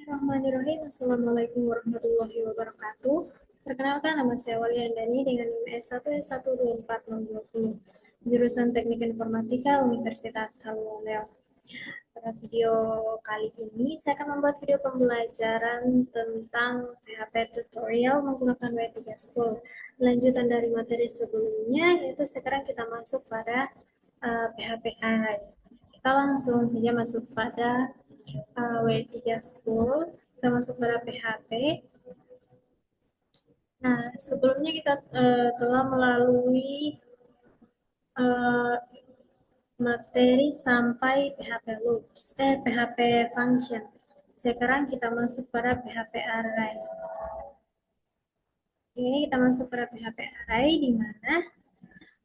Bismillahirrahmanirrahim. Assalamualaikum warahmatullahi wabarakatuh. Perkenalkan, nama saya Wali Andani dengan NIM S1S12420, jurusan Teknik Informatika Universitas Al-Walel. Pada video kali ini, saya akan membuat video pembelajaran tentang PHP tutorial menggunakan W3 School. Lanjutan dari materi sebelumnya, yaitu sekarang kita masuk pada PHP Array. Kita langsung saja masuk pada W3 School, kita masuk pada PHP. Nah, sebelumnya kita telah melalui uh, materi sampai PHP loops, PHP function. Sekarang kita masuk pada PHP array. Ini kita masuk pada PHP array di mana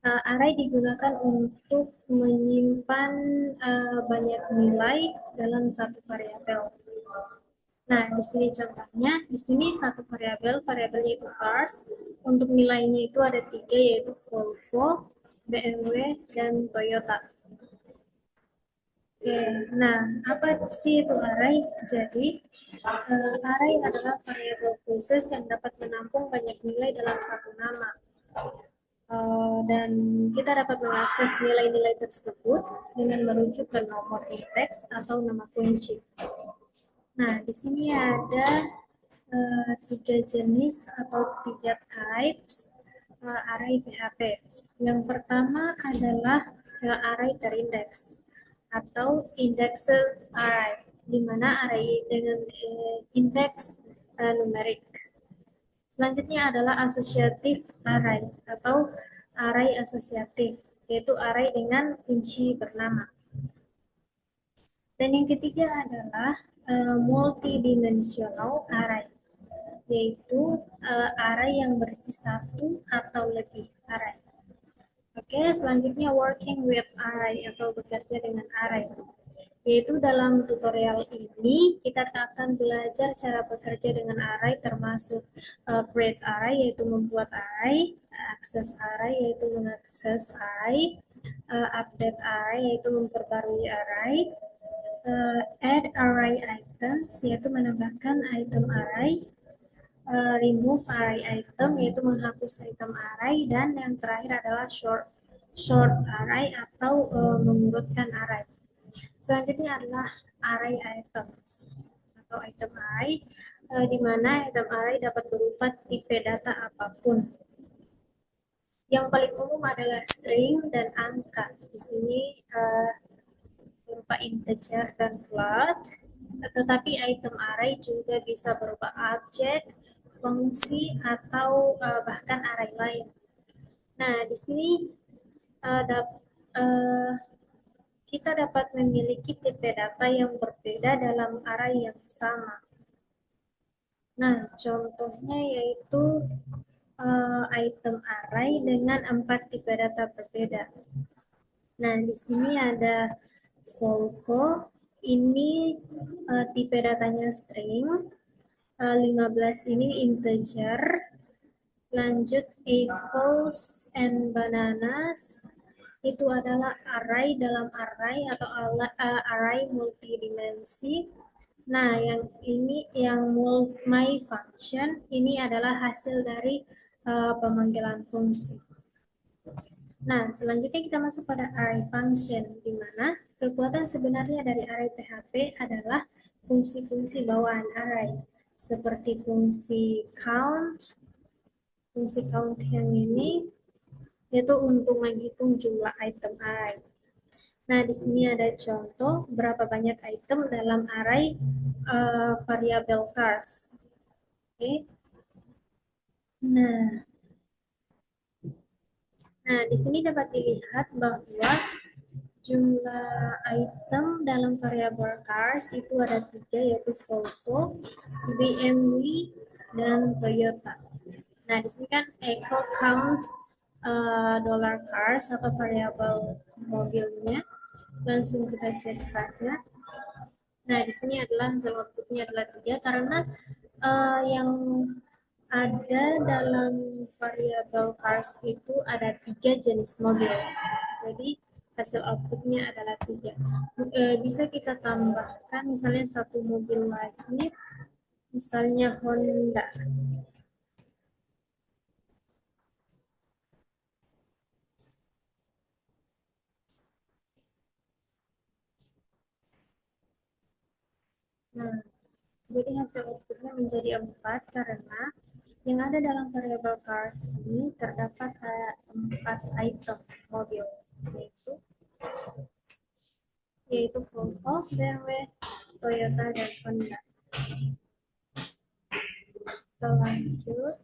array digunakan untuk menyimpan banyak nilai dalam satu variabel. Nah, di sini contohnya, di sini satu variabelnya itu cars. Untuk nilainya itu ada 3, yaitu Volvo, BMW, dan Toyota. Oke, nah apa sih itu array? Jadi, array adalah variabel khusus yang dapat menampung banyak nilai dalam satu nama. Dan kita dapat mengakses nilai-nilai tersebut dengan merujuk ke nomor indeks atau nama kunci. Nah, di sini ada 3 jenis atau 3 types array PHP. Yang pertama adalah array terindeks atau indexed array, di mana array dengan indeks numerik. Selanjutnya adalah associative array atau array asosiatif, yaitu array dengan kunci bernama. Dan yang ketiga adalah multidimensional array, yaitu array yang berisi satu atau lebih array. Oke, selanjutnya working with array atau bekerja dengan array. Yaitu dalam tutorial ini kita akan belajar cara bekerja dengan array, termasuk create array yaitu membuat array, access array yaitu mengakses array, update array yaitu memperbarui array, add array items yaitu menambahkan item array, remove array item yaitu menghapus item array, dan yang terakhir adalah sort array atau mengurutkan array. Selanjutnya adalah array items atau item array, di mana item array dapat berupa tipe data apapun. Yang paling umum adalah string dan angka. Di sini berupa integer dan float. Tetapi item array juga bisa berupa objek, fungsi, atau bahkan array lain. Nah, di sini kita dapat memiliki tipe data yang berbeda dalam array yang sama. Nah, contohnya yaitu item array dengan 4 tipe data berbeda. Nah, di sini ada Volvo, ini tipe datanya string, 15 ini integer, lanjut apples and bananas, itu adalah array dalam array atau array multidimensi. Nah, yang ini yang my function ini adalah hasil dari pemanggilan fungsi. Nah, selanjutnya kita masuk pada array function, di mana kekuatan sebenarnya dari array PHP adalah fungsi-fungsi bawaan array, seperti fungsi count. Fungsi count yang ini yaitu untuk menghitung jumlah item array. Nah, di sini ada contoh berapa banyak item dalam array variabel cars. Oke. Nah, di sini dapat dilihat bahwa jumlah item dalam variabel cars itu ada 3, yaitu Volvo, BMW, dan Toyota. Nah, di sini kan echo count dollar cars atau variabel mobilnya. Langsung kita cek saja. Nah, di sini adalah hasil outputnya adalah 3 karena yang ada dalam variabel cars itu ada 3 jenis mobil. Jadi hasil outputnya adalah 3. Bisa kita tambahkan misalnya satu mobil lagi Misalnya Honda. Nah, jadi hasil outputnya menjadi 4 karena yang ada dalam variable cars ini terdapat 4 item mobil, yaitu Volvo, BMW, Toyota, dan Honda. Selanjut,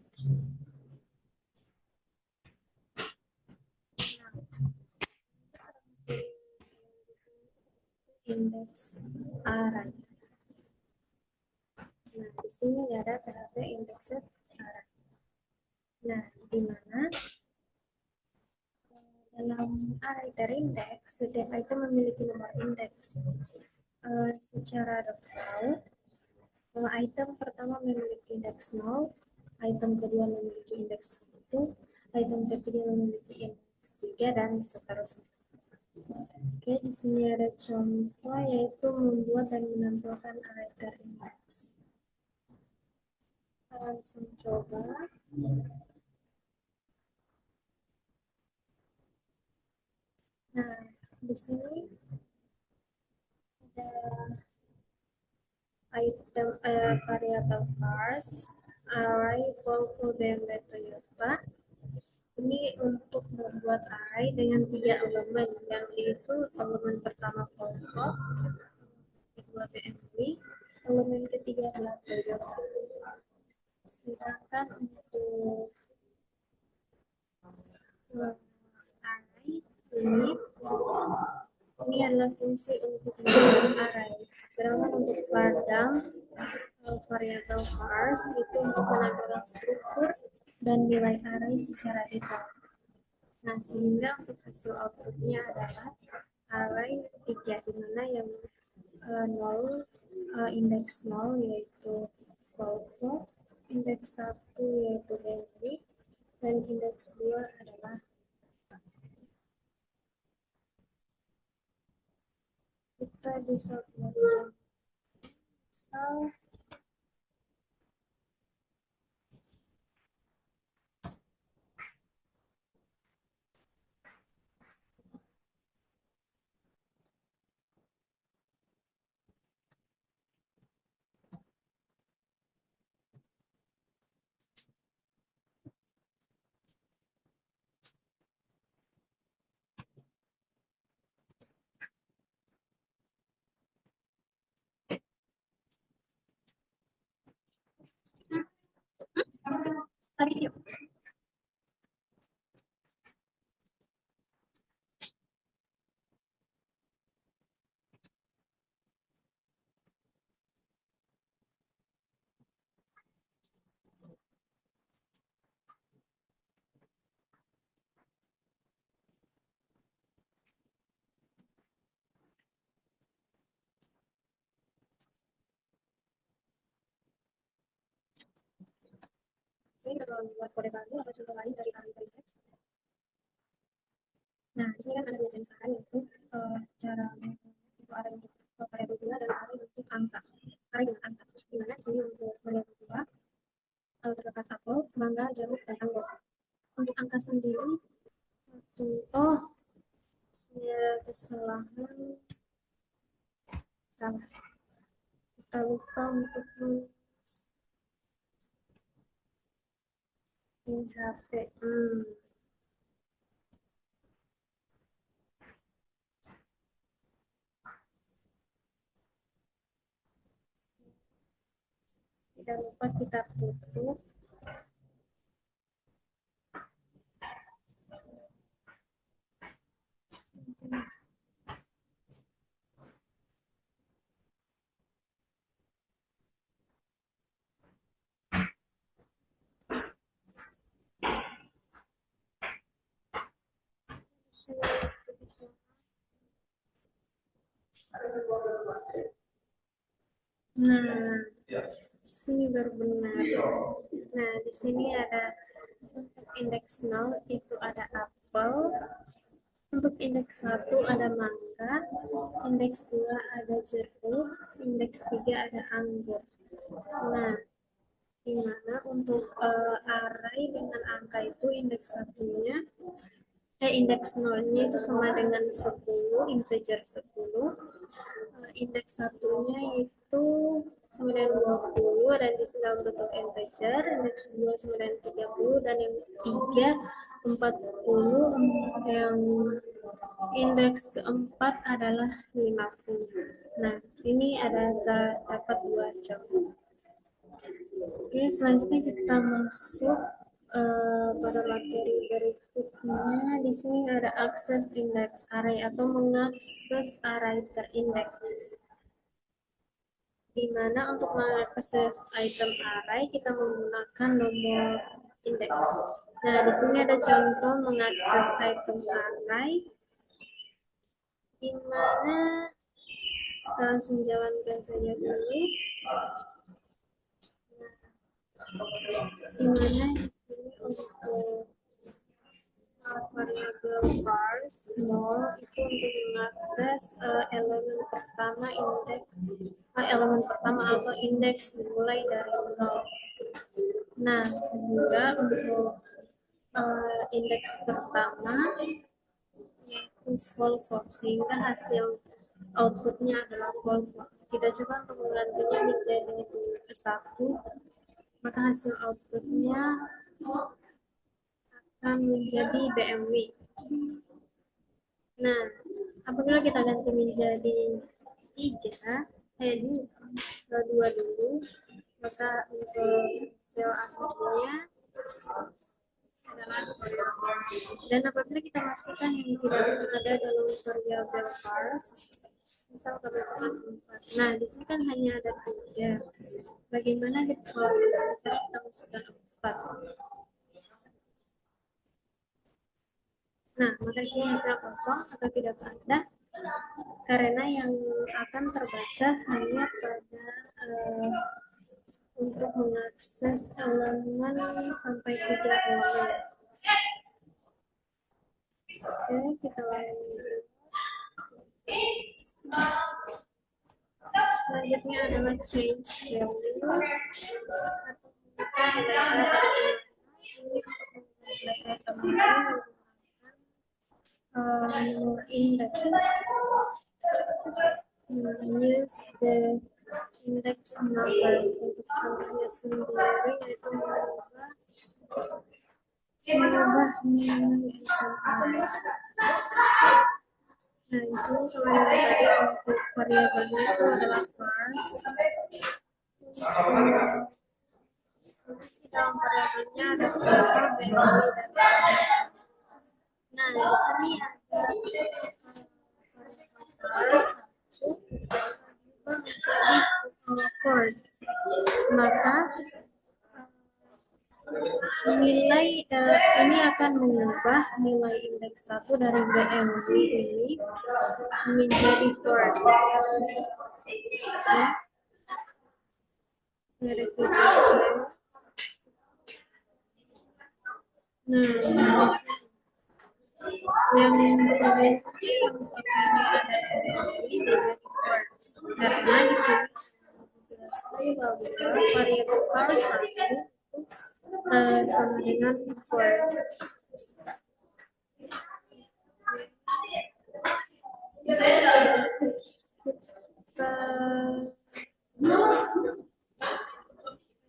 indeks array. Nah, di sini ada terdapat indeks array. Nah, di mana dalam array terindeks, setiap item memiliki nomor indeks. Secara default, item pertama memiliki indeks 0, item kedua memiliki indeks 1, item ketiga memiliki indeks 3, dan seterusnya. Oke, di sini ada contoh yaitu membuat dan menampilkan array terindeks. Kita langsung coba. Nah, di sini ada item variable cars, array Volvo, BMW, Toyota. Ini untuk membuat array dengan 3 elemen, yang itu elemen pertama Volvo, kedua BMW, elemen ketiga adalah Toyota. Sedangkan untuk array ini adalah fungsi untuk membuat array. Sedangkan untuk ladang variabel cars itu untuk menampilkan struktur dan nilai array secara detail. Nah, sehingga untuk hasil outputnya adalah array 3, di mana yang 0, indeks 0 yaitu Volvo, indeks 1 yaitu BMW, dan indeks 2 adalah kita bisa melakukan video. Saya udah membuat kode baru atau contoh lain dari array teks. Nah, di sini kan ada dua jenis array, yaitu cara itu array untuk variabel dua dan array untuk angka. Array dengan angka. Di mana di sini untuk variabel dua terdapat apel, mangga, jeruk, dan anggur. Untuk angka sendiri, oh, ya kesalahan, salah. Kita lupa untuk HP. Tidak lupa kita tutup. Nah, di sini baru benar. Nah, di sini ada untuk indeks 0 itu ada apel, untuk indeks 1 ada mangga, indeks 2 ada jeruk, indeks 3 ada anggur. Nah, di mana untuk array dengan angka itu indeks satunya, indeks nolnya itu sama dengan 10, integer 10. Indeks satunya itu sama dengan 20 dan di dalam bentuk integer, indeks 2 sama dengan 30 dan yang 3 40, yang indeks keempat adalah 50. Nah, ini ada dapat 2 contoh. Oke, selanjutnya kita masuk pada materi berikutnya. Di sini ada akses indeks array atau mengakses array terindeks. Di mana untuk mengakses item array kita menggunakan nomor indeks. Nah, di sini ada contoh mengakses item array, di mana kita langsung jalankan saja dulu. Di mana ini untuk variabel vars nol itu untuk mengakses elemen pertama atau indeks dimulai dari nol. Nah, sehingga untuk indeks pertama yaitu full form, sehingga hasil outputnya adalah full form. Kita coba untuk menggantinya menjadi 1, maka hasil outputnya akan menjadi BMW. Nah, apabila kita ganti menjadi 2 dulu, maka untuk hasil akhirnya adalah, dan apabila kita masukkan yang tidak ada dalam variabel vars, misal kita masukkan 4. Nah, di sini kan hanya ada 3. Bagaimana kalau misalnya kita masukkan 4? Nah, maka di sini hasil kosong atau tidak ada, karena yang akan terbaca hanya pada untuk mengakses elemen sampai 3 elemen. Oke, kita lanjut. Selanjutnya adalah change value. Index. Use the index number untuk contohnya sendiri, yaitu mengubah nilai Nah, di sini sama dengan tadi untuk variabelnya itu adalah vars. Di dalam variabelnya ada berapa BMW dan nah, di sini ada vars menjadi Ford. Maka nilai ini akan mengubah nilai indeks 1 dari BMW ini menjadi Ford. Nah, yang sama ini karena di sini bahwa variabel vars 1 sama dengan Ford.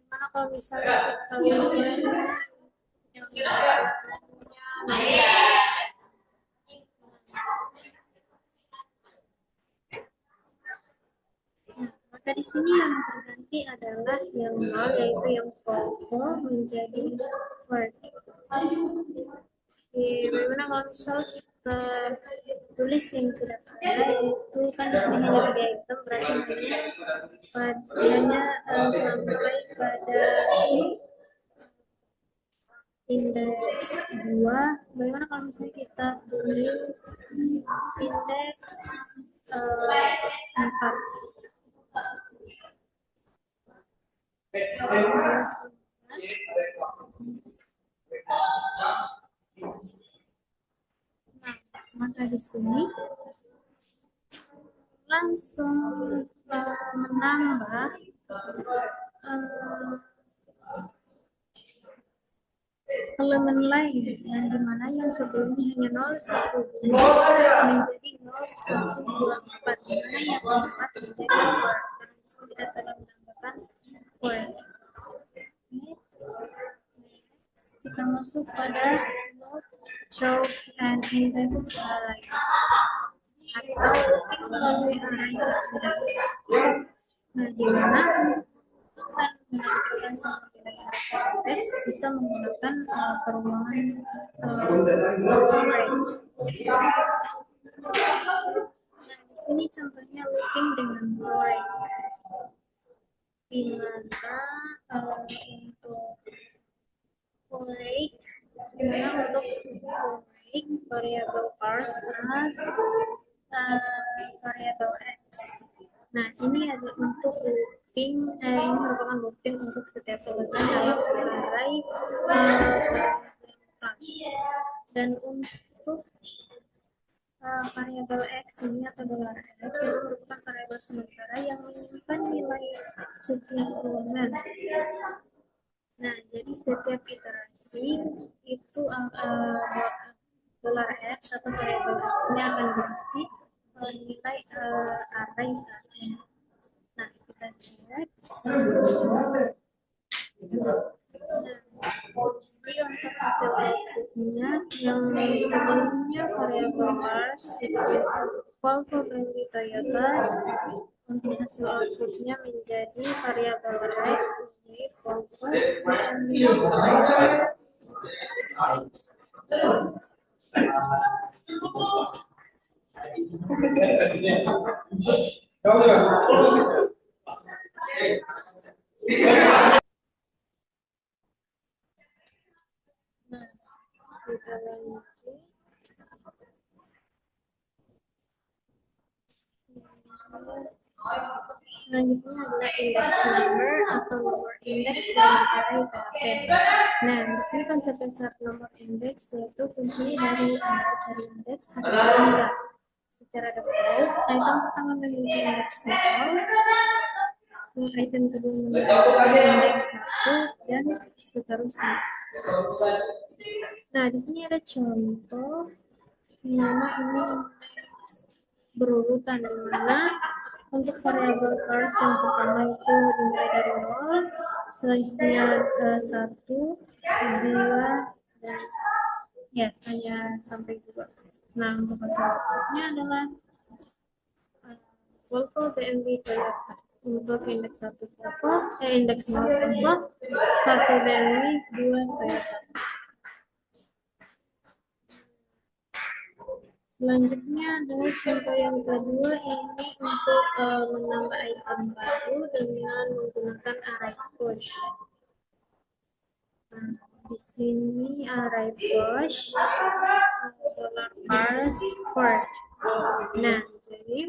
Gimana kalau misalnya kita maka di sini yang terganti adalah yang nol, yaitu yang full menjadi Ford. Bagaimana kalau misal kita tulis yang tidak ada, itu kan di sini hanya 3 item, berarti hanya sampai pada indeks 2. Bagaimana kalau misalnya kita tulis indeks 4? Maka di sini langsung menambah eh, elemen lain yang dimana yang sebelumnya hanya 0, 1, 2 menjadi 0, 1, 2, 4, dimana yang keempat menjadi 4. Kita telah menambahkan 4. Kita masuk pada note, show, and index array atau looping melalui array index. Nah, di mana akan menampilkan sama index bisa menggunakan perubahan array. Nah, di sini contohnya looping dengan break, di mana untuk break, dimana untuk break variable parse as variable x. Nah, ini adalah untuk looping, ini merupakan looping untuk setiap urutan dalam array parse. Dan untuk variabel x ini atau $x itu merupakan variabel sementara yang menyimpan nilai setiap ulangan. Nah, jadi setiap iterasi itu $x atau variabel x-nya akan berisi nilai array saja. Nah, kita cek. Jadi untuk hasil outputnya yang sebelumnya variabel parse itu Volvo Bentley Toyota, untuk hasil outputnya menjadi variabel x ini Volvo Bentley Toyota. Nah, kita lanjut. Selanjutnya adalah index number atau nomor indeks dari array PHP. Nah, di sini konsep dasar nomor indeks yaitu kunci dari indeks sampai hingga. Secara default, item pertama memiliki indeks 0, item kedua memiliki indeks 1, dan seterusnya. Nah, di sini ada contoh nama ini indeks berurutan, di mana untuk variabel parse yang pertama itu dimulai dari 0, selanjutnya 1, 2, dan ya hanya sampai 2. Nah, untuk hasil outputnya adalah Volvo BMW Toyota. Untuk indeks 1 Volvo, indeks 0 Volvo, 1 BMW, 2 Toyota. Selanjutnya adalah contoh yang kedua, ini untuk menambah item baru dengan menggunakan array push. Nah, di sini array push $parse port. Nah, jadi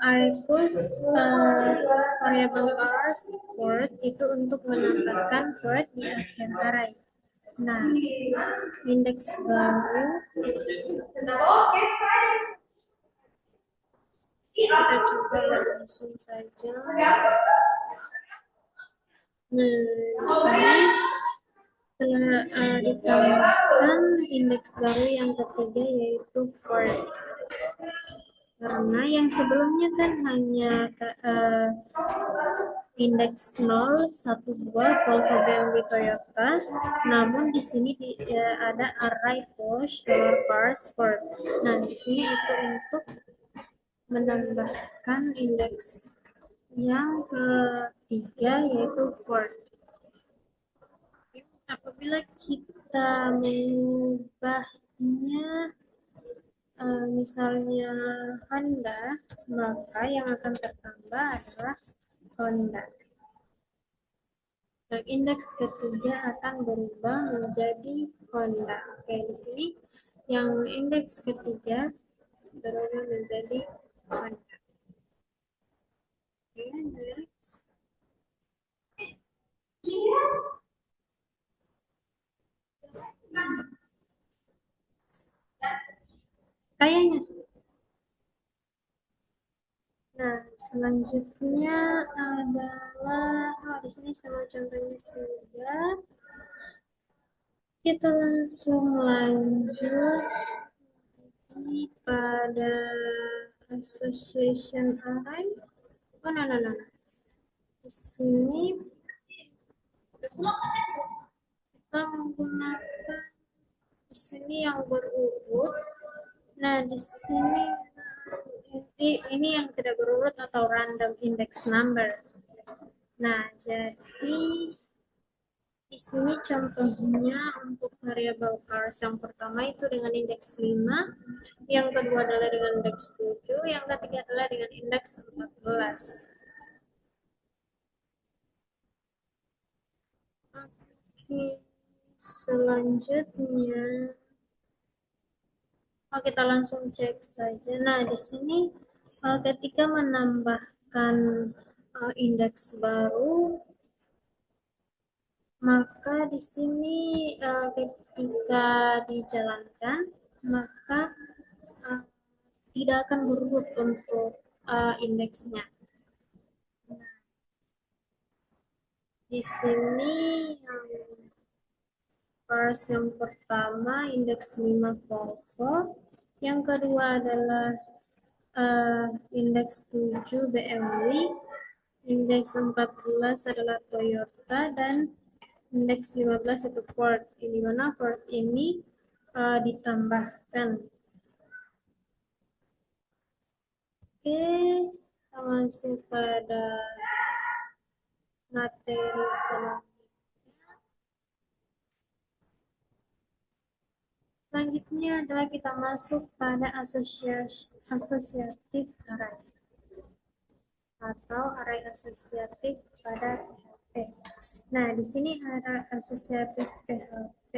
array push variable parse port itu untuk menambahkan port di akhir array. Nah, indeks baru kita coba langsung saja. Nah, di sini telah ditambahkan indeks baru yang ketiga yaitu for. Karena yang sebelumnya kan hanya indeks 0, 1, 2 Volvo BMW Toyota, namun di sini ada array push $parse for. Nah, di sini itu untuk menambahkan indeks yang ketiga yaitu for. Apabila kita mengubahnya misalnya Honda, maka yang akan tertambah adalah Honda. Dan indeks ketiga akan berubah menjadi Honda. Oke, di sini yang indeks ketiga berubah menjadi Honda. Oke, next. Kayaknya Nah, selanjutnya adalah di sini sama contohnya sudah. Kita langsung lanjut pada association array. Oh, no. Di sini kita menggunakan di sini yang berurut. Nah, di sini ini yang tidak berurut atau random index number. Nah, jadi di sini contohnya untuk variabel cars yang pertama itu dengan indeks 5, yang kedua adalah dengan indeks 7, yang ketiga adalah dengan indeks 14. Oke, selanjutnya kita langsung cek saja. Nah, di sini ketika menambahkan indeks baru, maka di sini ketika dijalankan, maka uh, tidak akan berurut untuk indeksnya. Di sini Pars yang pertama indeks 5 Volvo, yang kedua adalah indeks 7 BMW, indeks 14 adalah Toyota, dan indeks 15 itu Ford. Di mana Ford ini ditambahkan. Oke, langsung pada materi selanjutnya adalah kita masuk pada asosiatif array atau array asosiatif pada PHP. Nah, di sini array asosiatif PHP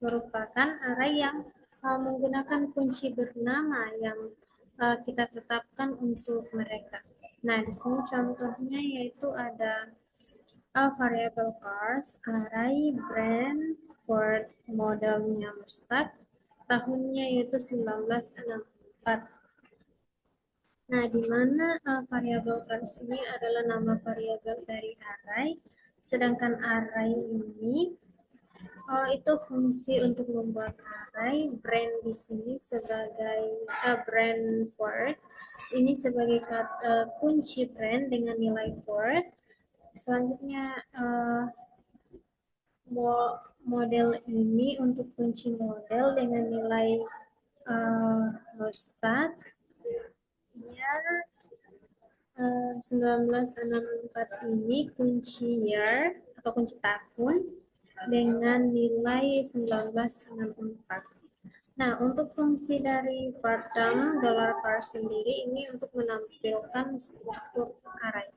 merupakan array yang menggunakan kunci bernama yang kita tetapkan untuk mereka. Nah, di sini contohnya yaitu ada variable cars, array, brand, Ford, modelnya Mustang, tahunnya yaitu 1964. Nah, di mana variabel cars ini adalah nama variabel dari array, sedangkan array ini itu fungsi untuk membuat array, brand di sini sebagai brand Ford, ini sebagai kata kunci brand dengan nilai Ford. Selanjutnya model ini untuk kunci model dengan nilai Mustang. Year 1964 ini kunci year atau kunci tahun dengan nilai 1964. Nah, untuk fungsi dari $var sendiri ini untuk menampilkan struktur array.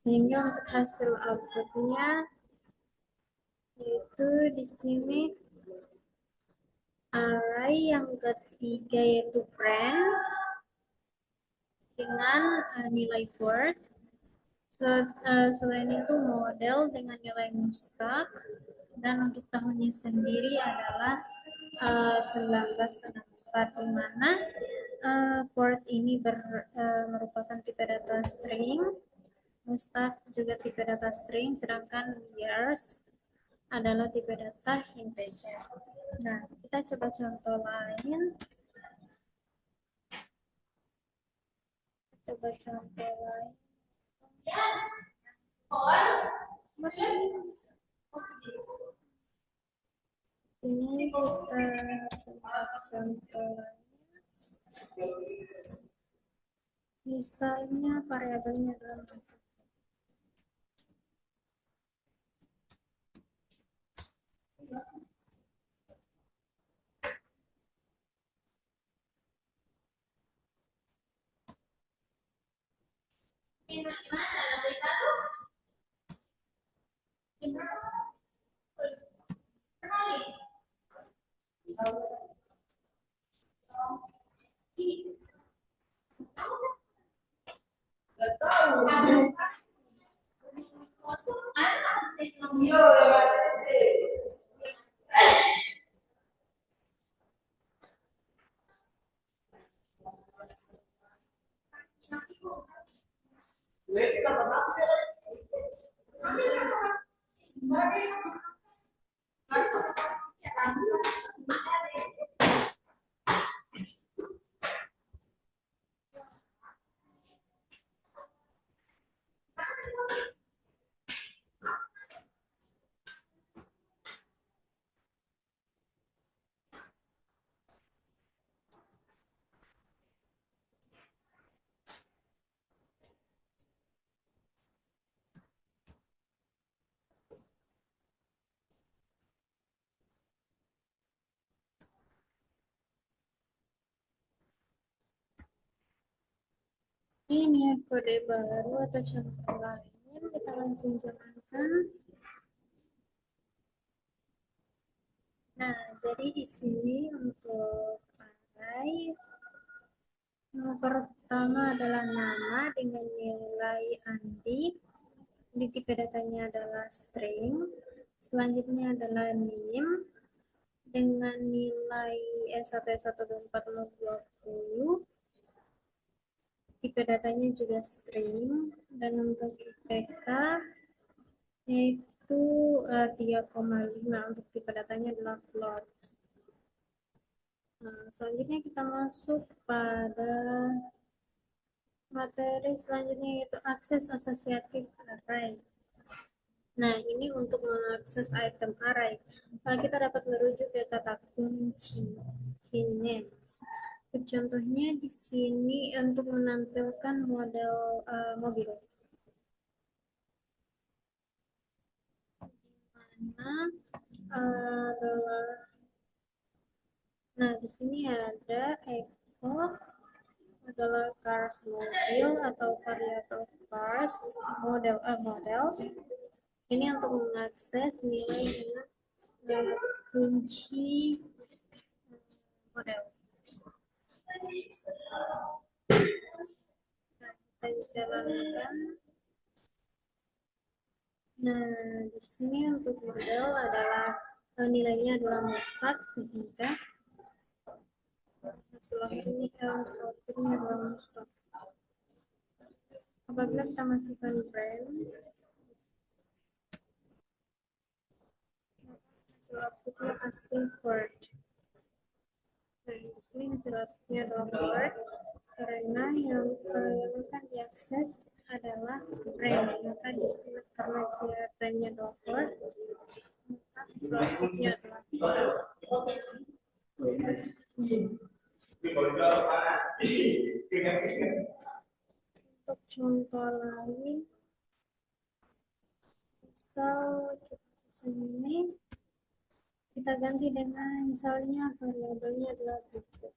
Sehingga untuk hasil outputnya yaitu di sini array yang ketiga yaitu brand dengan nilai Word. Selain itu model dengan nilai Mustaq, dan untuk tahunnya sendiri adalah 1964, di mana Word ini merupakan tipe data string, Mustaq juga tipe data string, sedangkan years adalah tipe data integer. Nah, kita coba contoh lain. Ini kita contoh misalnya variabelnya adalah Ini kode baru atau contoh lain, kita langsung jalankan. Nah, jadi di sini untuk array yang pertama adalah nama dengan nilai andi, di tipe datanya adalah string, selanjutnya adalah name dengan nilai S1, S1, 24, 20, tipe datanya juga string, dan untuk IPK yaitu 3,5, untuk tipe datanya adalah float. Nah, selanjutnya kita masuk pada materi selanjutnya, yaitu akses asosiatif array. Nah, ini untuk mengakses item array. Kita dapat merujuk ke kata kunci names. Contohnya di sini untuk menampilkan model mobil. Mana adalah Nah, di sini ada echo adalah cars mobil atau variabel cars model. Ini untuk mengakses nilai dengan kunci model. Nah, kita jalankan. Nah, di sini untuk model adalah nilainya adalah mustaq, sehingga outputnya adalah mustaq. Apabila kita masukkan brand, hasil outputnya pasti word. Nah, di sini hasil outputnya adalah word karena yang akan diakses adalah brand. Maka di sini karena brandnya adalah word, maka hasil outputnya adalah word. Untuk contoh lain, misal sini kita ganti dengan misalnya variabelnya adalah buku.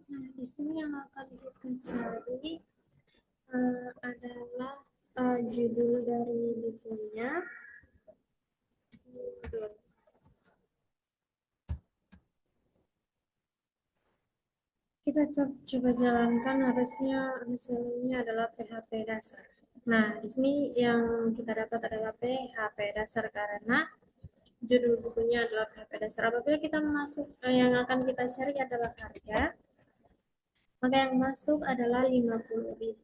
Nah, di sini yang akan kita cari adalah judul dari bukunya. Kita coba jalankan, harusnya hasilnya adalah PHP dasar. Nah, di sini yang kita dapat adalah PHP dasar karena judul bukunya adalah PHP dasar. Apabila kita masuk, yang akan kita cari adalah harga, maka yang masuk adalah 50.000.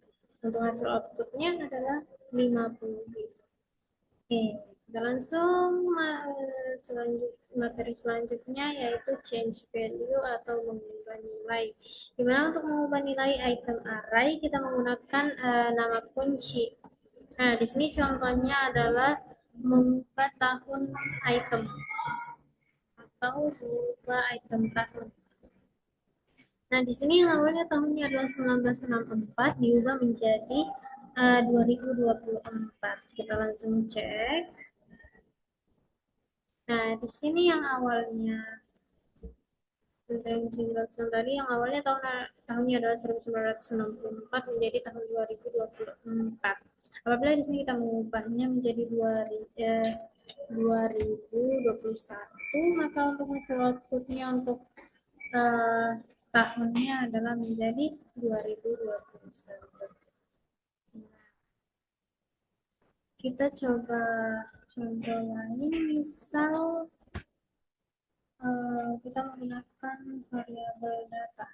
Untuk hasil outputnya adalah 50.000. Oke, kita langsung materi selanjutnya, yaitu change value atau mengubah nilai. Dimana untuk mengubah nilai item array kita menggunakan nama kunci. Nah, di sini contohnya adalah mengubah tahun item atau mengubah item tahun. Nah, di sini yang awalnya tahunnya adalah 1964 diubah menjadi 2024. Kita langsung cek. Nah, di sini yang awalnya seperti yang saya jelaskan tadi, yang awalnya tahunnya adalah 1964 menjadi tahun 2024. Apabila di sini kita mengubahnya menjadi 2021, maka untuk hasil outputnya untuk eh, tahunnya adalah menjadi 2021. Kita coba contoh lain, misal kita menggunakan variabel data.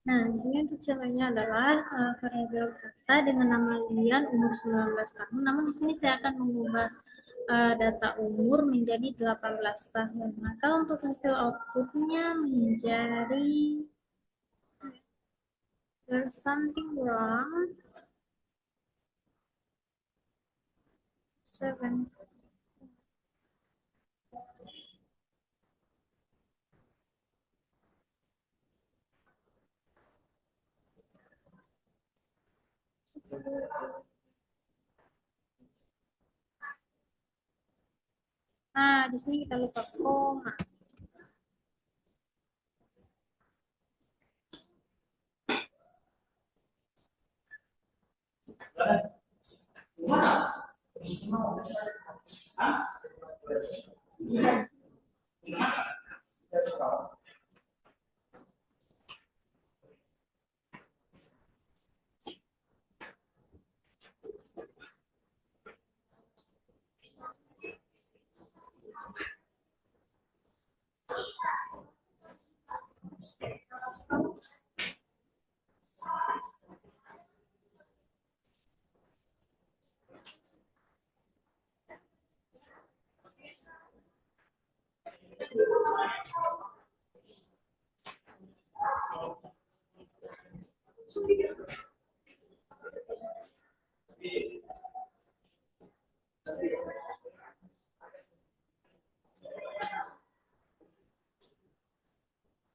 Nah, di sini untuk contohnya adalah variabel data dengan nama Lian umur 19 tahun. Namun di sini saya akan mengubah data umur menjadi 18 tahun. Maka untuk hasil outputnya menjadi there's something wrong. 7. Nah, di sini kita lupa koma.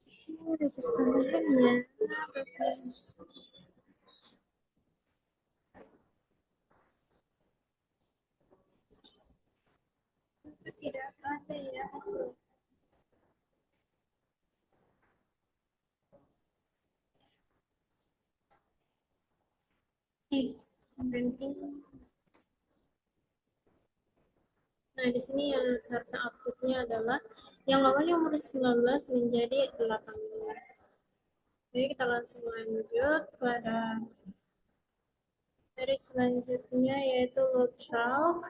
Di sini ada kesalahannya. Tidak ada ya hasil. Banking. Nah, di sini yang seharusnya outputnya adalah yang awalnya umur 19 menjadi 18. Jadi kita langsung lanjut pada dari selanjutnya yaitu loop chalk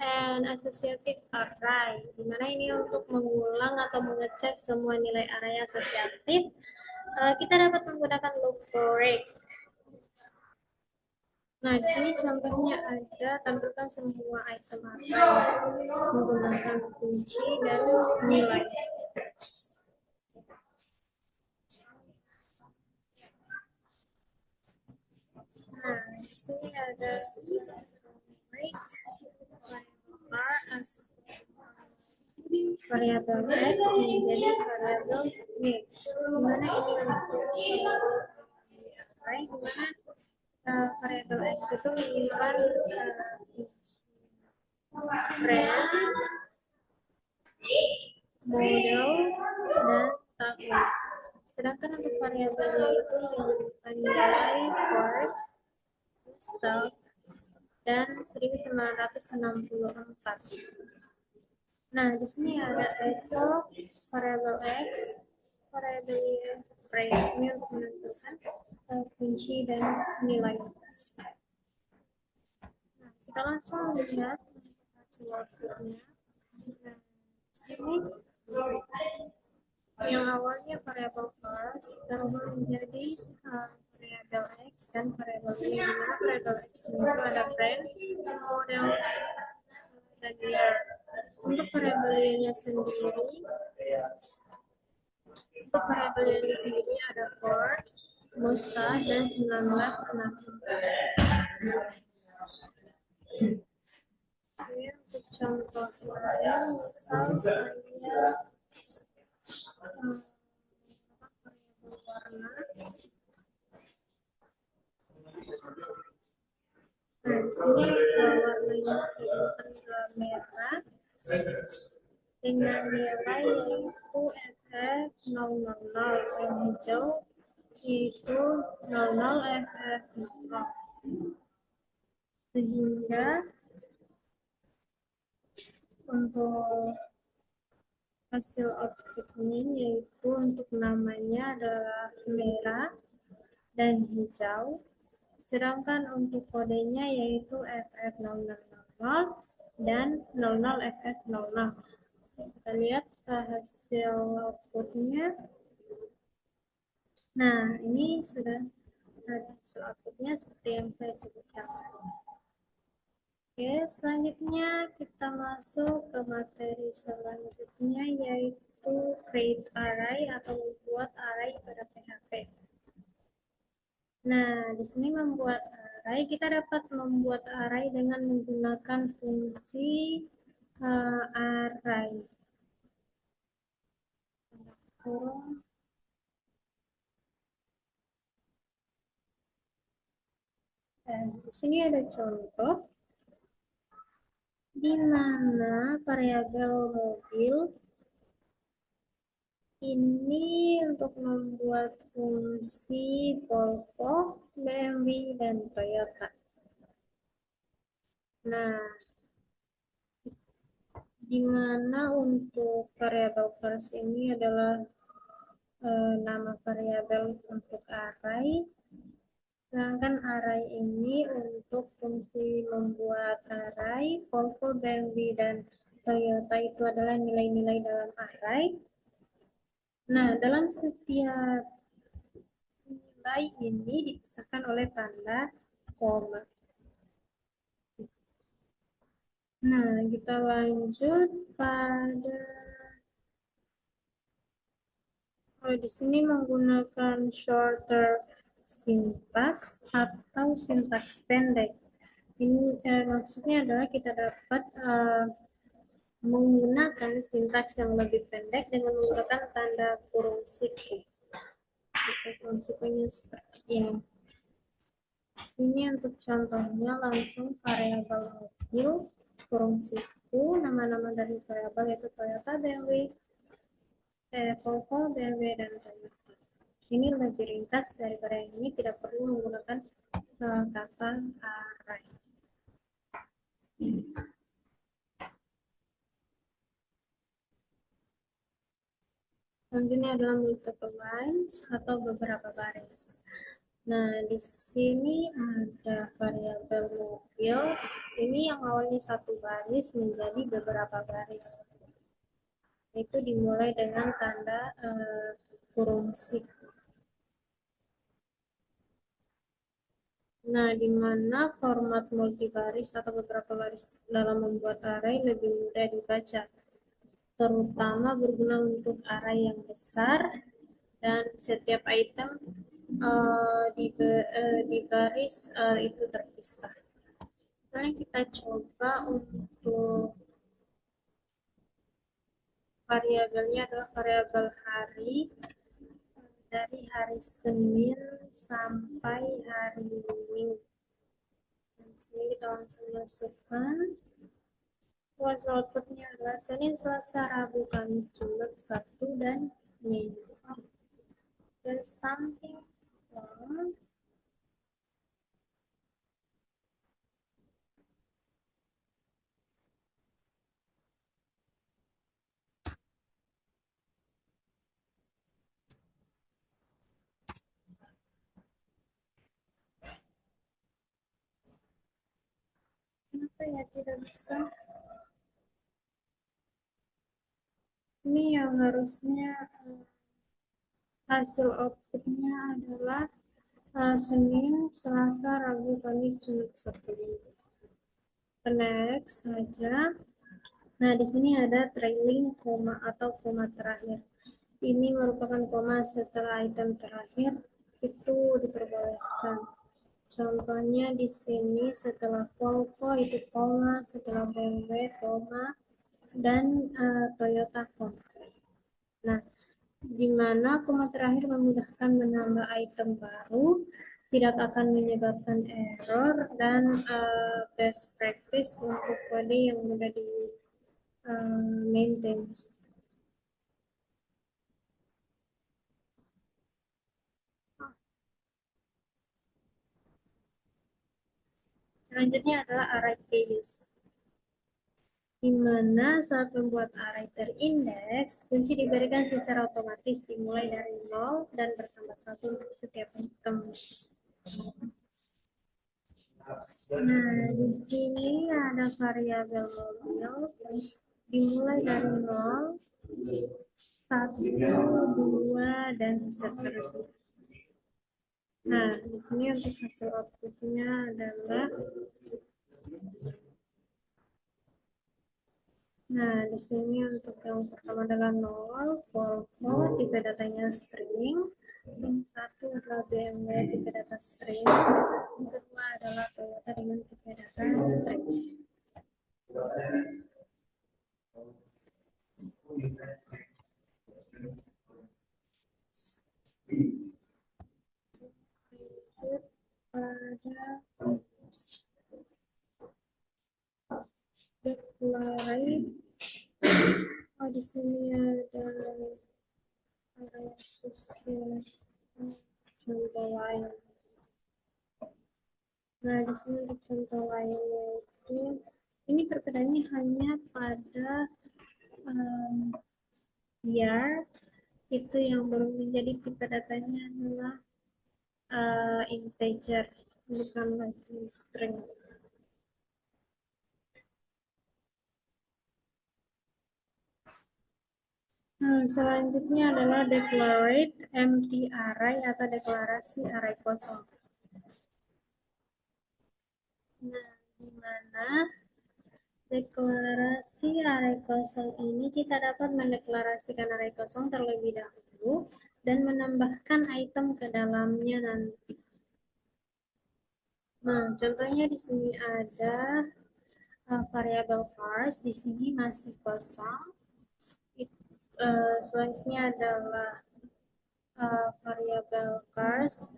and associative array, di mana ini untuk mengulang atau mengecek semua nilai array asosiatif. Kita dapat menggunakan loop for it. Nah, di sini contohnya ada tampilkan semua item array menggunakan kunci dan nilai. Nah, di sini ada break as variabel x menjadi variabel y, dimana ini untuk array dimana variabel X itu menyimpan brand, model, dan tahun. Sedangkan untuk variabelnya itu menyimpan nilai word, stock, dan 1964. Nah, di sini ada itu variabel X, variabel brand ini untuk menentukan kunci dan nilai. Nah, kita langsung lihat hasil outputnya. Nah, di sini yang awalnya variabel first berubah menjadi variabel X dan variabel Y, di mana variabel X itu ada brand, model, dan year. Untuk variabel Y-nya sendiri, ada Ford, Mustang, dan 1964. Oke, untuk contoh lain, misal saya warna. Nah, di sini warnanya saya merah dengan nilai yaitu FF000, yang hijau itu 00 FF0, sehingga untuk hasil outputnya yaitu untuk namanya adalah merah dan hijau, sedangkan untuk kodenya yaitu FF000 dan 00FF00. Kita lihat hasil outputnya. Nah, ini sudah ada hasil outputnya seperti yang saya sebutkan. Oke, selanjutnya kita masuk ke materi selanjutnya yaitu create array atau membuat array pada PHP. Nah, di sini membuat array, kita dapat membuat array dengan menggunakan fungsi array. Dan di sini ada contoh di mana variabel mobil ini untuk membuat fungsi Volvo, BMW, dan Toyota. Nah, di mana untuk variabel first ini adalah nama variabel untuk array, sedangkan array ini untuk fungsi membuat array Volvo, BMW, dan Toyota itu adalah nilai-nilai dalam array. Nah, dalam setiap nilai ini dipisahkan oleh tanda koma. Nah, kita lanjut pada di sini menggunakan shorter syntax atau sintaks pendek. Ini maksudnya adalah kita dapat menggunakan sintaks yang lebih pendek dengan menggunakan tanda kurung siku. Kurung sikunya seperti ini. Ini untuk contohnya langsung variabel mobil kurung siku, nama-nama dari variabel yaitu Toyota, BMW, Volvo, BMW, dan Toyota. Ini lebih ringkas daripada yang ini, tidak perlu menggunakan kata array. Selanjutnya adalah multiple lines atau beberapa baris. Nah, di sini ada variabel mobil. Ini yang awalnya satu baris menjadi beberapa baris. Itu dimulai dengan tanda kurung siku. Nah, di mana format multibaris atau beberapa baris dalam membuat array lebih mudah dibaca, terutama berguna untuk array yang besar dan setiap item di baris itu terpisah. Sekarang kita coba untuk variabelnya adalah variabel hari. dari hari Senin sampai hari Minggu. Di sini kita langsung masukkan. Was outputnya adalah Senin, Selasa, Rabu, Kamis, Jumat, Sabtu, dan Minggu. There's something wrong. Kenapa ya tidak bisa? Ini yang harusnya hasil outputnya adalah Senin, Selasa, Rabu, Kamis, Jumat, Sabtu. Next saja. Nah, di sini ada trailing koma atau koma terakhir. Ini merupakan koma setelah item terakhir itu diperbolehkan. Contohnya di sini setelah Volvo itu koma, setelah BMW koma, dan Toyota koma. Nah, di mana koma terakhir memudahkan menambah item baru, tidak akan menyebabkan error, dan best practice untuk kode yang mudah di maintain. Selanjutnya adalah array keys, di mana saat membuat array terindeks, kunci diberikan secara otomatis dimulai dari 0 dan bertambah 1 untuk setiap item. Nah, di sini ada variabel mobil dimulai dari 0, 1, 2, dan seterusnya. Nah, di sini untuk hasil outputnya adalah di sini untuk yang pertama adalah 0, Volvo, tipe datanya string. Yang satu adalah BMW, tipe data string. Yang kedua adalah Toyota dengan tipe data string. Pada declare. Di sini ada contoh lain. Nah, di sini ada contoh lainnya itu, ini perbedaannya hanya pada year, itu yang belum menjadi tipe datanya adalah integer, bukan lagi string. Selanjutnya adalah declarate empty array atau deklarasi array kosong. Nah, di mana deklarasi array kosong ini kita dapat mendeklarasikan array kosong terlebih dahulu dan menambahkan item ke dalamnya nanti. Nah, contohnya di sini ada variabel cars, di sini masih kosong. Selanjutnya adalah variabel cars,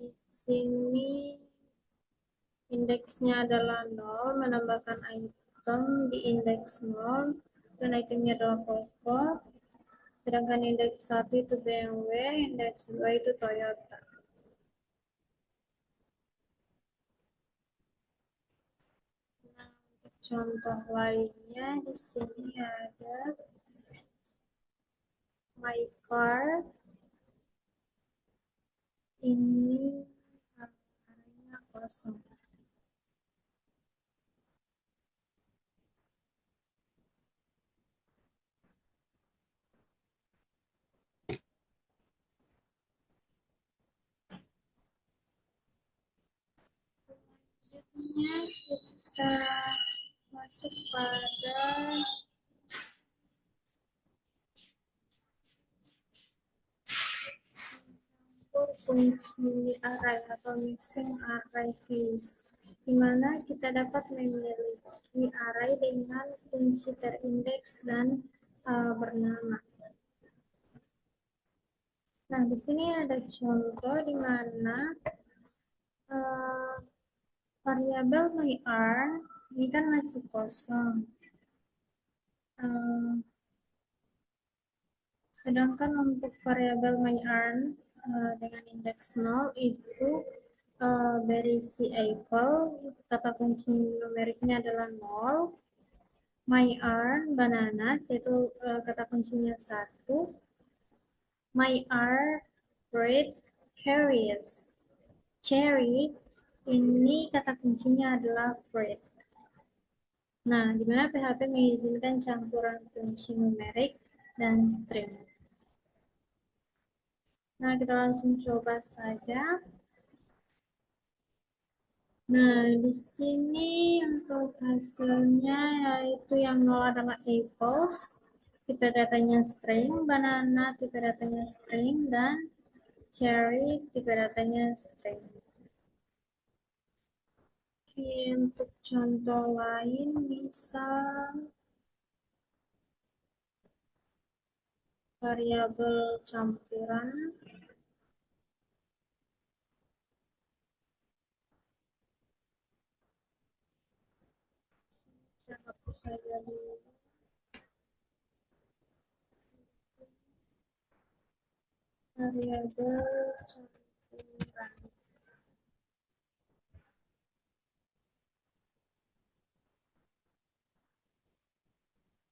di sini indeksnya adalah 0, menambahkan item di indeks 0, dan itemnya adalah Volvo, sedangkan indeks 1 itu BMW, indeks 2 itu Toyota. Nah, untuk contoh lainnya di sini ada my car, ini arahnya kosong. Selanjutnya kita masuk pada fungsi array atau mixing array keys, di mana kita dapat memiliki array dengan kunci terindeks dan bernama. Nah, di sini ada contoh di mana eh, variabel my r ini kan masih kosong. Eh, Sedangkan untuk variabel my earn dengan indeks 0 itu berisi apple, kata kunci numeriknya adalah 0, my earn banana, yaitu kata kuncinya 1, my are red carrots. Cherry ini kata kuncinya adalah fruit. Nah, di mana PHP mengizinkan campuran kunci numerik dan string. Nah, kita langsung coba saja. Nah, di sini untuk hasilnya yaitu yang nol adalah apples, tipe datanya string, banana tipe datanya string, dan cherry tipe datanya string. Oke, untuk contoh lain bisa variabel campuran. Saya hapus saja dulu. Variabel campuran.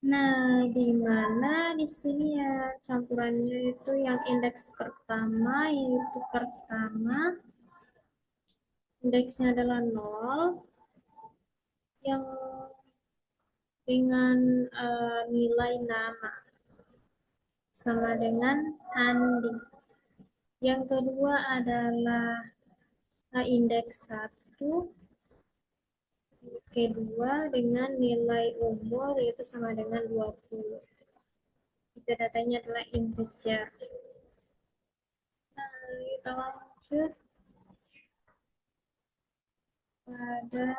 Nah, di mana di sini ya campurannya itu yang indeks pertama, yaitu pertama, indeksnya adalah 0, yang dengan nilai nama sama dengan Andi. Yang kedua adalah indeks 1, kedua dengan nilai umur yaitu sama dengan 20. Itu datanya adalah integer. Nah, kita lanjut pada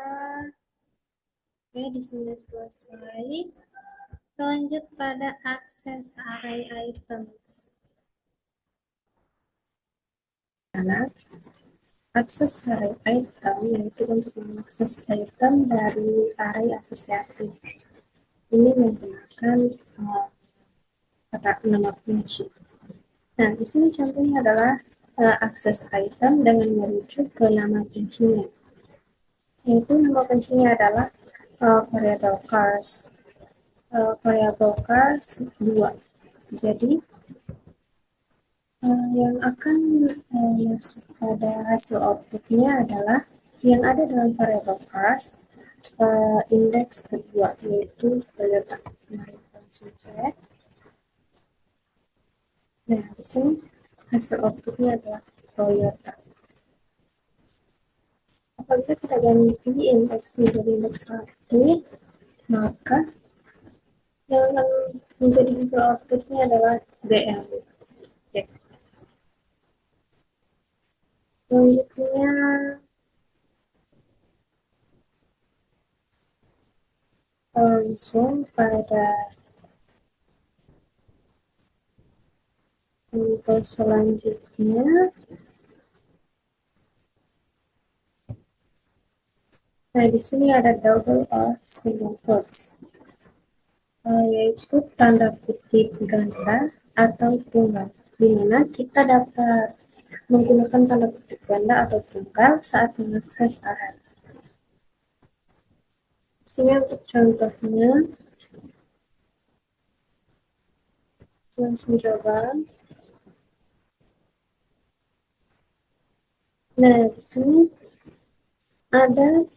di sini selesai. Kita lanjut pada akses array items. Karena akses array item yaitu untuk mengakses item dari array asosiatif. Ini menggunakan kata nama kunci. Nah, di sini contohnya adalah akses item dengan merujuk ke nama kuncinya. Yaitu nama kuncinya adalah variable cars. Variable cars 2. Jadi, yang akan masuk pada hasil outputnya adalah yang ada dalam variable cars indeks kedua, yaitu Toyota. Mari kita langsung cek. Nah, di sini hasil outputnya adalah Toyota. Apabila kita ganti indeks menjadi indeks 1, maka yang menjadi hasil outputnya adalah BL. Oke. Selanjutnya langsung pada contoh selanjutnya. Nah, di sini ada double or single quotes, yaitu tanda kutip ganda atau tunggal, di mana kita dapat menggunakan tanda kutip ganda atau tunggal saat mengakses array. Sini untuk contohnya, langsung coba. Nah, di sini ada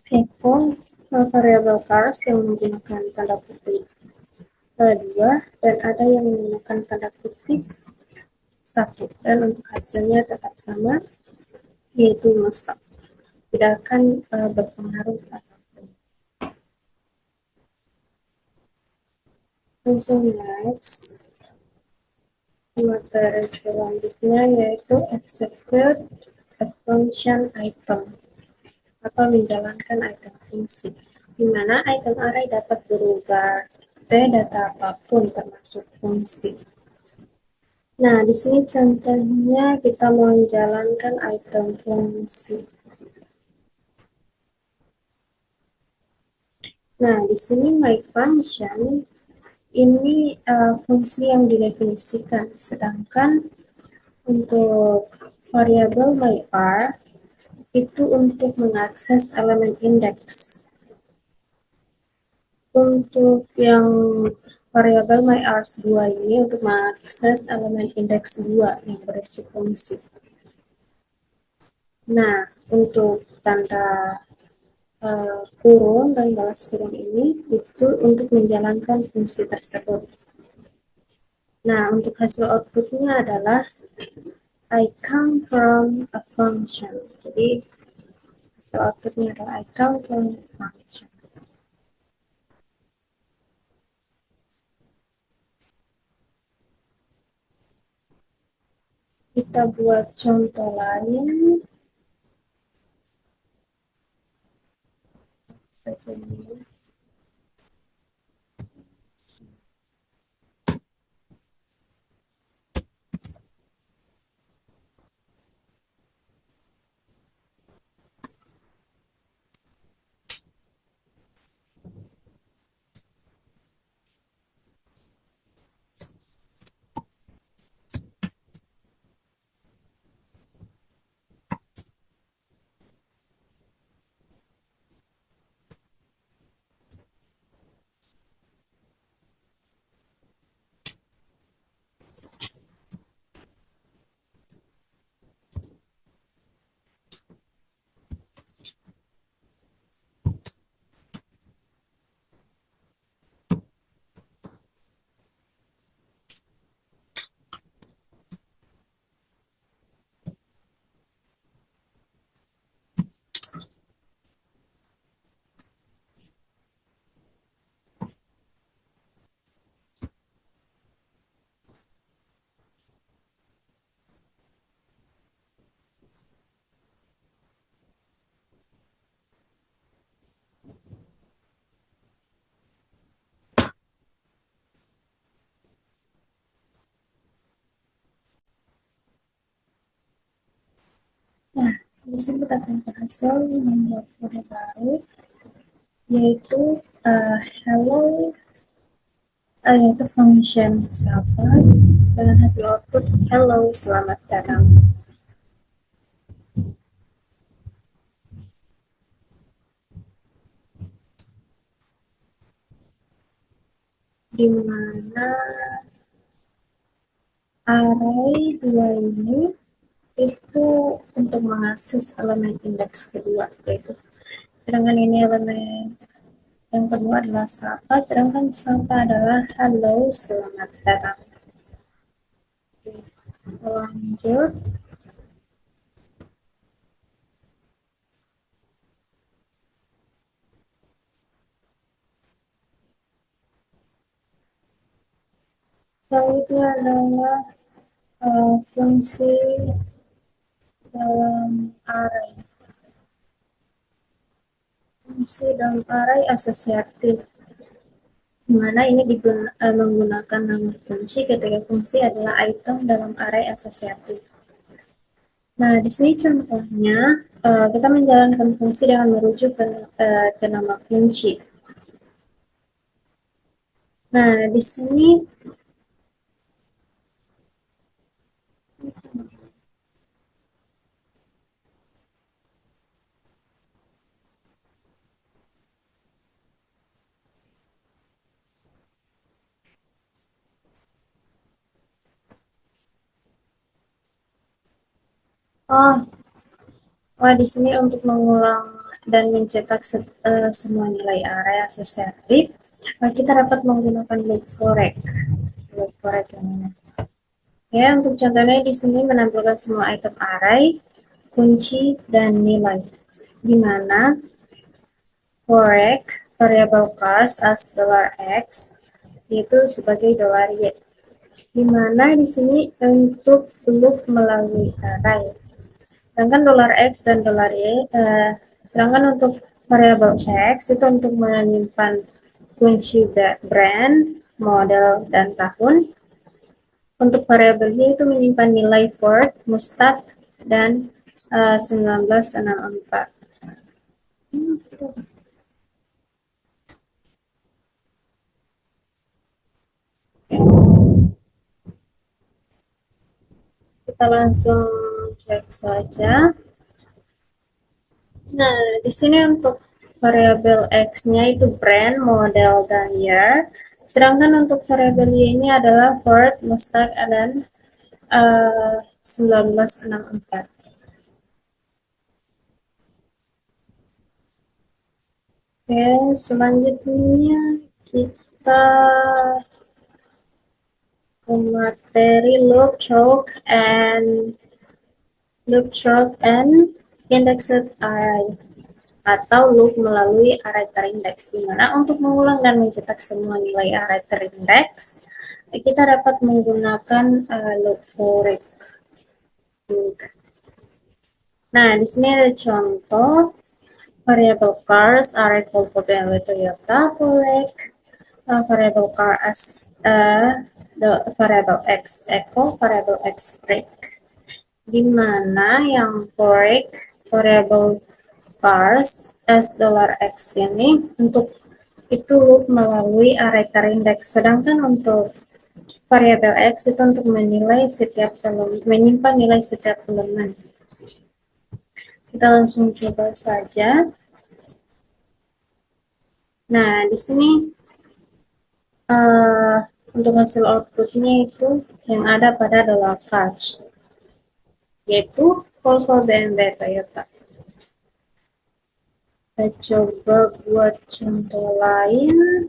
Apple variable cars yang menggunakan tanda kutip 2 dan ada yang menggunakan tanda kutip 1, dan untuk hasilnya tetap sama, yaitu mustaq. Tidak akan berpengaruh apapun. Langsung next materi selanjutnya yaitu execute a function item atau menjalankan item fungsi, di mana item array dapat berubah ke data apapun termasuk fungsi. Nah, di sini contohnya kita mau menjalankan item fungsi. Nah, di sini my function ini fungsi yang didefinisikan, sedangkan untuk variabel my r itu untuk mengakses elemen indeks. Untuk yang variabel my r2 ini untuk mengakses elemen indeks 2 yang berisi fungsi. Nah, untuk tanda kurung dan balas kurung ini itu untuk menjalankan fungsi tersebut. Nah, untuk hasil outputnya adalah I come from a function. Jadi, hasil outputnya adalah I come from a function. Kita buat contoh lain. Nah, di sini kita akan berhasil membuat kode baru, yaitu hello, yaitu function sapa dengan hasil output hello, selamat datang. Di mana array 2 ini itu untuk mengakses elemen indeks kedua, yaitu sedangkan ini elemen yang kedua adalah sapa, sedangkan sapa adalah halo, selamat datang. Lanjut. Selanjutnya adalah fungsi dalam array. Fungsi dalam array asosiatif, di mana ini menggunakan nama fungsi ketika fungsi adalah item dalam array asosiatif. Nah, di sini contohnya kita menjalankan fungsi dengan merujuk ke nama kunci. Nah, di sini oh, di sini untuk mengulang dan mencetak semua nilai array asosiatif, kita dapat menggunakan loop forek. Loop forek yang ini. Ya, untuk contohnya di sini menampilkan semua item array, kunci, dan nilai. Di mana forek variable class as $x itu sebagai $y. Di mana di sini untuk loop melalui array. Sedangkan $x dan $y, sedangkan untuk variabel x itu untuk menyimpan kunci brand, model, dan tahun. Untuk variabelnya itu menyimpan nilai Ford, Mustang, dan 1964. Kita langsung cek saja. Nah, di sini untuk variabel X-nya itu brand, model, dan year. Sedangkan untuk variabel Y-nya adalah Ford, Mustang, dan 1964. Oke, selanjutnya kita ke materi loop, choke, and indexed array atau loop melalui array terindeks, di mana untuk mengulang dan mencetak semua nilai array terindeks kita dapat menggunakan loop for it. Nah, di sini ada contoh variable cars array for BMW Toyota Volkswagen, variable car as the variable x echo, variable x break, di mana yang break variable cars as $x ini untuk itu loop melalui array terindeks, sedangkan untuk variabel x itu untuk menyimpan nilai setiap elemen. Kita langsung coba saja. Nah, di sini untuk hasil outputnya itu yang ada pada adalah cars, yaitu Volvo, BMW, Toyota. Kita coba buat contoh lain.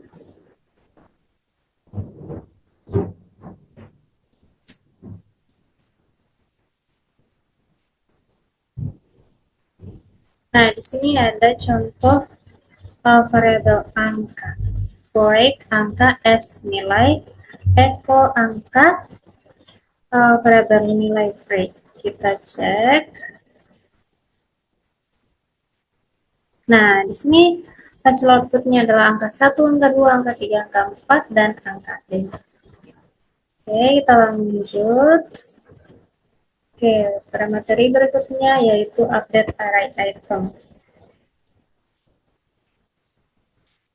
Nah, di sini ada contoh variabel angka. Void angka S nilai, echo angka, variabel nilai break. Kita cek. Nah, di sini hasil outputnya adalah angka 1, angka 2, angka 3, angka 4, dan angka 5. Oke, kita lanjut. Oke, pada materi berikutnya yaitu update array item.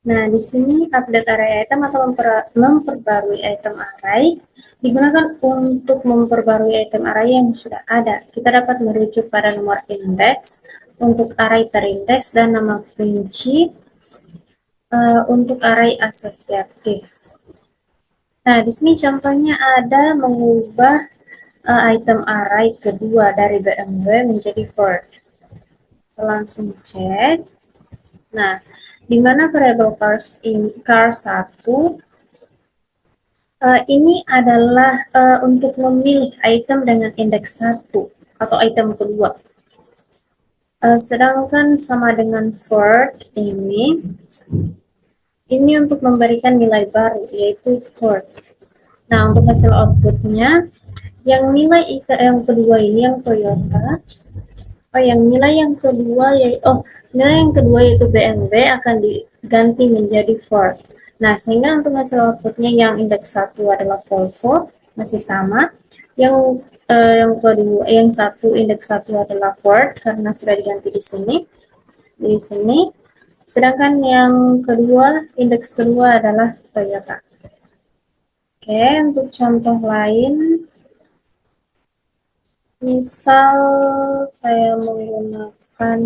Nah, di sini update array item atau memperbarui item array digunakan untuk memperbarui item array yang sudah ada. Kita dapat merujuk pada nomor indeks untuk array terindeks dan nama kunci untuk array asosiatif. Nah, di sini contohnya ada mengubah item array kedua dari BMW menjadi Ford. Langsung cek. Nah, di mana variabel car 1 ini adalah untuk memilih item dengan indeks 1 atau item kedua. Sedangkan sama dengan Ford ini untuk memberikan nilai baru yaitu Ford. Nah, untuk hasil outputnya yang nilai yang kedua ini yang Toyota. Nilai yang kedua yaitu BMW akan diganti menjadi Ford. Nah, sehingga untuk hasil outputnya yang indeks 1 adalah Volvo, masih sama. Yang kedua, yang indeks 1 adalah Ford karena sudah diganti di sini. Di sini. Sedangkan yang kedua, indeks kedua adalah Toyota. Oke, untuk contoh lain, misal saya menggunakan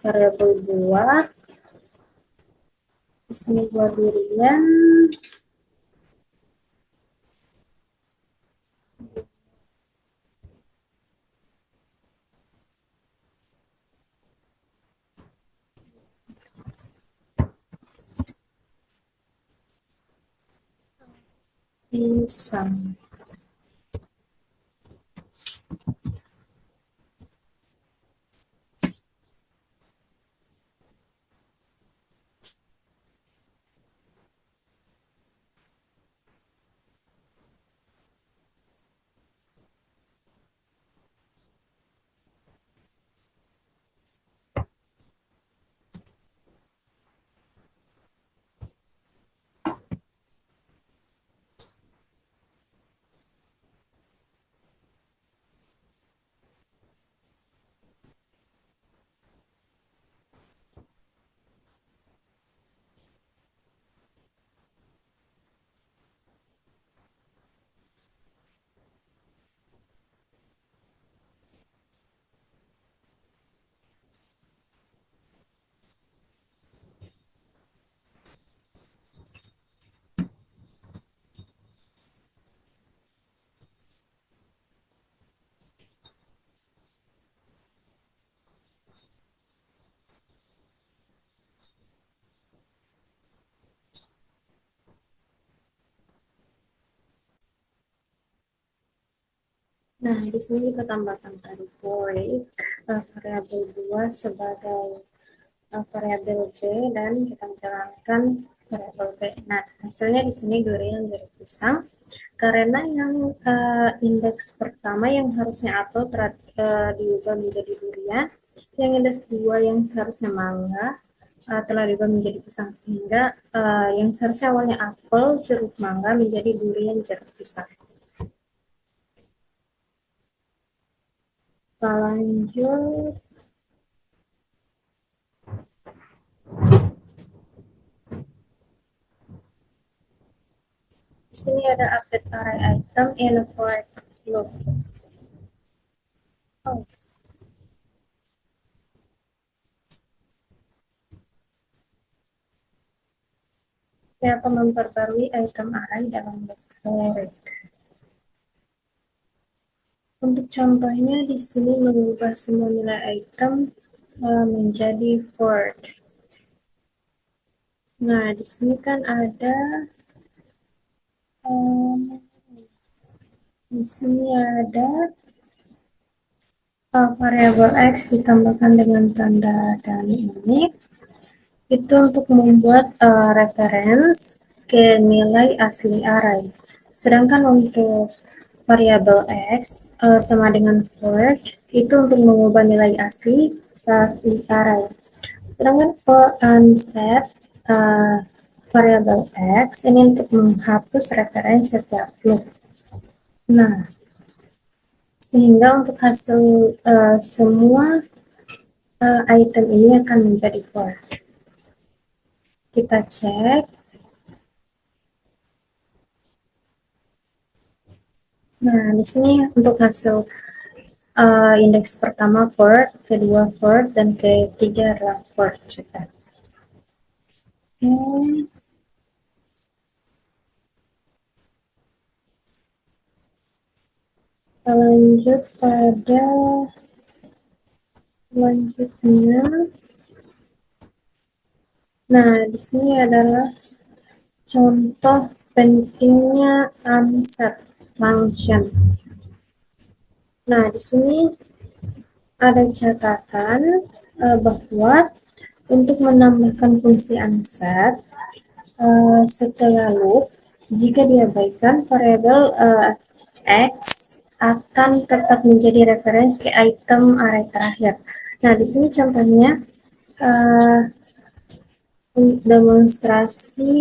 variabel buah. Di sini buah durian. Pisang. Nah, di sini kita tambahkan tadi break variabel 2 sebagai variabel B dan kita menjalankan variabel B. Nah, hasilnya di sini durian jadi pisang karena yang indeks pertama yang harusnya apel diubah menjadi durian, yang indeks 2 yang seharusnya mangga telah diubah menjadi pisang sehingga yang seharusnya awalnya apel, jeruk, mangga menjadi durian, jeruk, pisang. Kita lanjut. Di sini ada update array item in a for loop. Oh, saya akan memperbarui item array dalam loop for. Untuk contohnya di sini mengubah semua nilai item menjadi Ford. Nah, di sini kan ada um, di sini ada variabel X ditambahkan dengan tanda dan ini itu untuk membuat reference ke nilai asli array. Sedangkan untuk variabel X sama dengan Ford itu untuk mengubah nilai asli array. Sedangkan for unset variabel X ini untuk menghapus referensi setiap loop. Nah, sehingga untuk hasil semua item ini akan menjadi for. Kita cek. Nah, di sini untuk hasil indeks pertama for, kedua for, dan ketiga adalah for juga. Oke. Lanjut pada selanjutnya. Nah, di sini adalah contoh pentingnya unset function. Nah, di sini ada catatan bahwa untuk menambahkan fungsi unset setelah loop, jika diabaikan variabel X akan tetap menjadi referensi ke item array terakhir. Nah, di sini contohnya uh, demonstrasi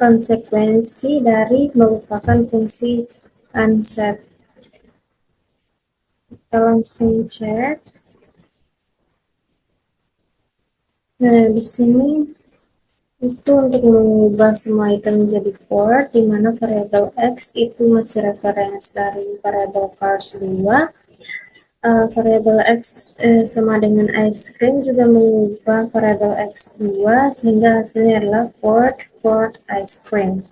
konsekuensi dari merupakan fungsi unset. Kita langsung cek. Nah, di sini itu untuk mengubah semua item menjadi for, di mana variabel X itu masih referensi dari variabel cars 2. Variabel X sama dengan ice cream juga mengubah variabel X2 sehingga hasilnya adalah Ford ice cream.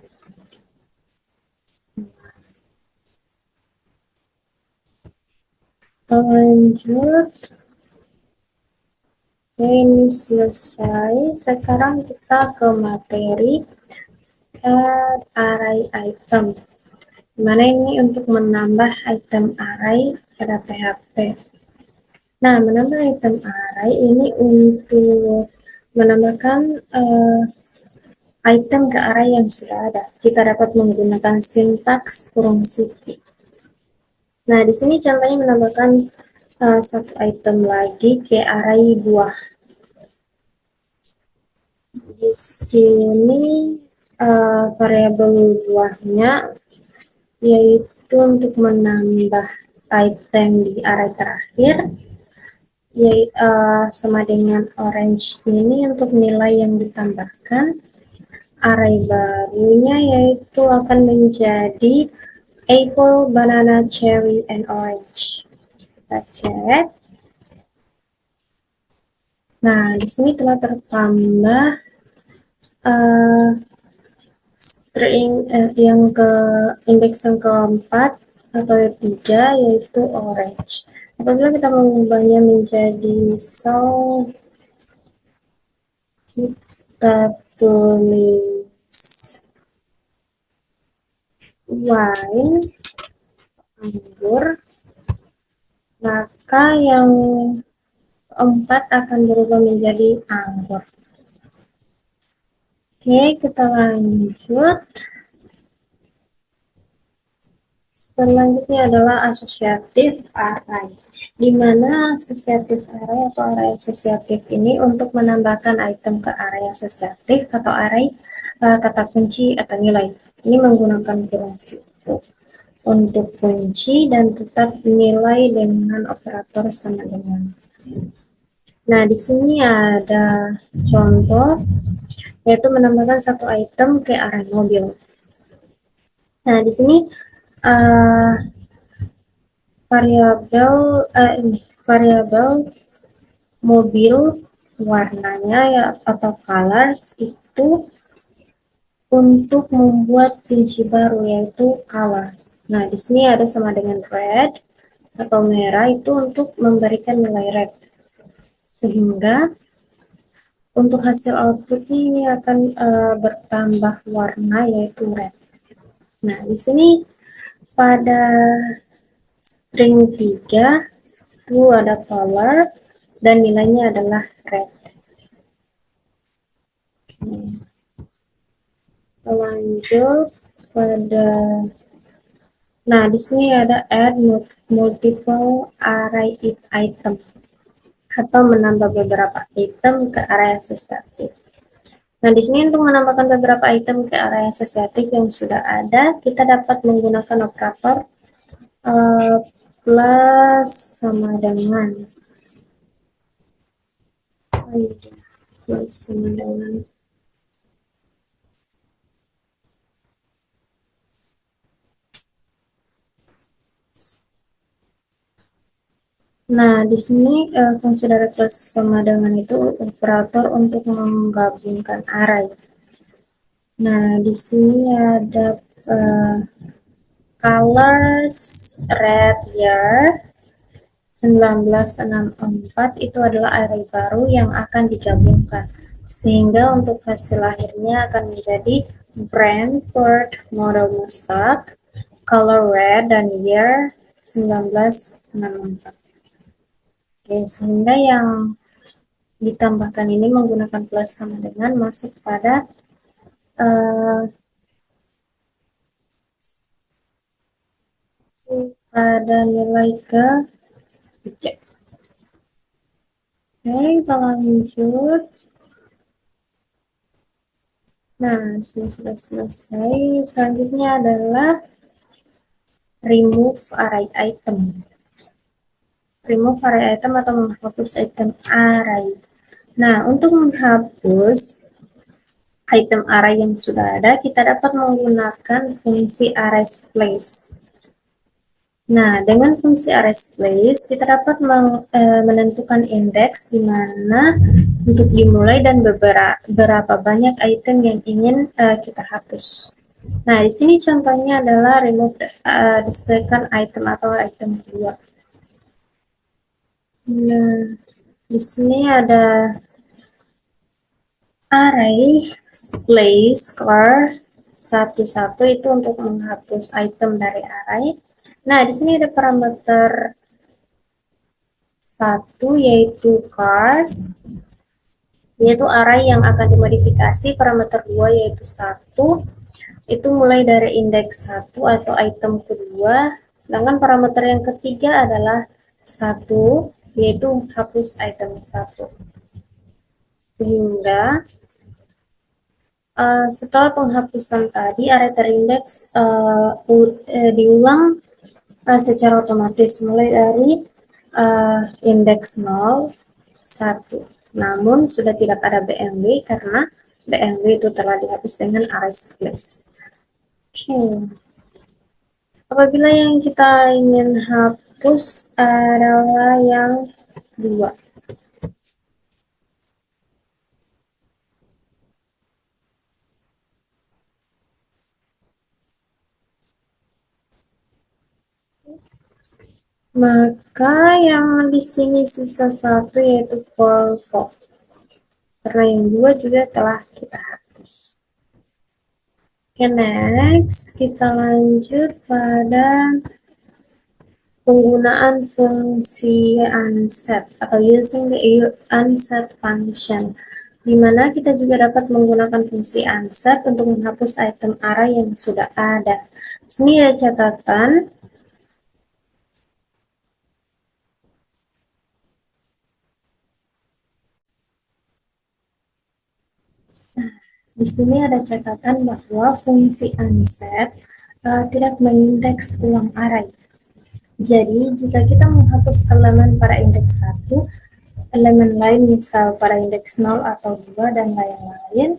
Lanjut. Oke, ini selesai. Sekarang kita ke materi array item. Dimana ini untuk menambah item array pada PHP. Nah, menambah item array ini untuk menambahkan item ke array yang sudah ada. Kita dapat menggunakan sintaks kurung cp. Nah, di sini contohnya menambahkan satu item lagi ke array buah. Di sini variabel buahnya yaitu untuk menambah item di array terakhir yaitu sama dengan orange ini untuk nilai yang ditambahkan. Array barunya yaitu akan menjadi apple, banana, cherry, and orange. Kita cek. Nah, di sini telah tertambah string yang ke indeks yang keempat atau yang ketiga yaitu orange. Apabila kita mengubahnya menjadi so, kita tulis wine anggur maka yang keempat akan berubah menjadi anggur. Oke, kita lanjut. Selanjutnya adalah asosiatif array, di mana asosiatif array atau array asosiatif ini untuk menambahkan item ke array asosiatif atau array kata kunci atau nilai. Ini menggunakan kurung siku untuk kunci dan tetap nilai dengan operator sama dengan. Nah, di sini ada contoh, yaitu menambahkan satu item ke array mobil. Nah, di sini uh, variabel variabel mobil warnanya ya atau colors itu untuk membuat kunci baru yaitu colors. Nah, di sini ada sama dengan red atau merah itu untuk memberikan nilai red. Sehingga untuk hasil outputnya ini akan bertambah warna yaitu red. Nah, di sini pada string 3 itu ada color dan nilainya adalah red. Lanjut pada, nah di sini ada add multiple array item atau menambah beberapa item ke area asosiatif. Nah, di sini untuk menambahkan beberapa item ke area asosiatif yang sudah ada, kita dapat menggunakan operator plus sama dengan plus sama dengan. Nah, di sini fungsi dari plus sama dengan itu operator untuk menggabungkan array. Nah, di sini ada colors red year 1964 itu adalah array baru yang akan digabungkan. Sehingga untuk hasil akhirnya akan menjadi brand, Ford, model Mustang, color red, dan year 1964. Oke, sehingga yang ditambahkan ini menggunakan plus sama dengan masuk pada nilai ke C. Oke, kita lanjut. Nah, sudah selesai. Selanjutnya adalah remove array item. Remove array item atau menghapus item array. Nah, untuk menghapus item array yang sudah ada, kita dapat menggunakan fungsi array place. Nah, dengan fungsi array place, kita dapat menentukan indeks di mana untuk dimulai dan berapa banyak item yang ingin kita hapus. Nah, di sini contohnya adalah remove the second item atau item kedua. Nah, di sini ada array place score 1 itu untuk menghapus item dari array. Nah, di sini ada parameter 1 yaitu cars, yaitu array yang akan dimodifikasi. Parameter 2 yaitu 1 itu mulai dari indeks 1 atau item kedua. Sedangkan parameter yang ketiga adalah 1 yaitu hapus item 1. Sehingga setelah penghapusan tadi array terindeks diulang secara otomatis mulai dari indeks 0 1. Namun sudah tidak ada BMW karena BMW itu telah dihapus dengan array place. Oke. Apabila yang kita ingin hapus adalah yang 2. Maka yang di sini sisa 1 yaitu Volvo. Karena yang 2 juga telah kita hapus. Oke, next kita lanjut pada penggunaan fungsi unset atau using the unset function, di mana kita juga dapat menggunakan fungsi unset untuk menghapus item array yang sudah ada. Di sini ada catatan. Di sini ada catatan bahwa fungsi unset tidak mengindeks ulang array. Jadi, jika kita menghapus elemen pada indeks 1, elemen lain misal pada indeks 0 atau 2 dan lain-lain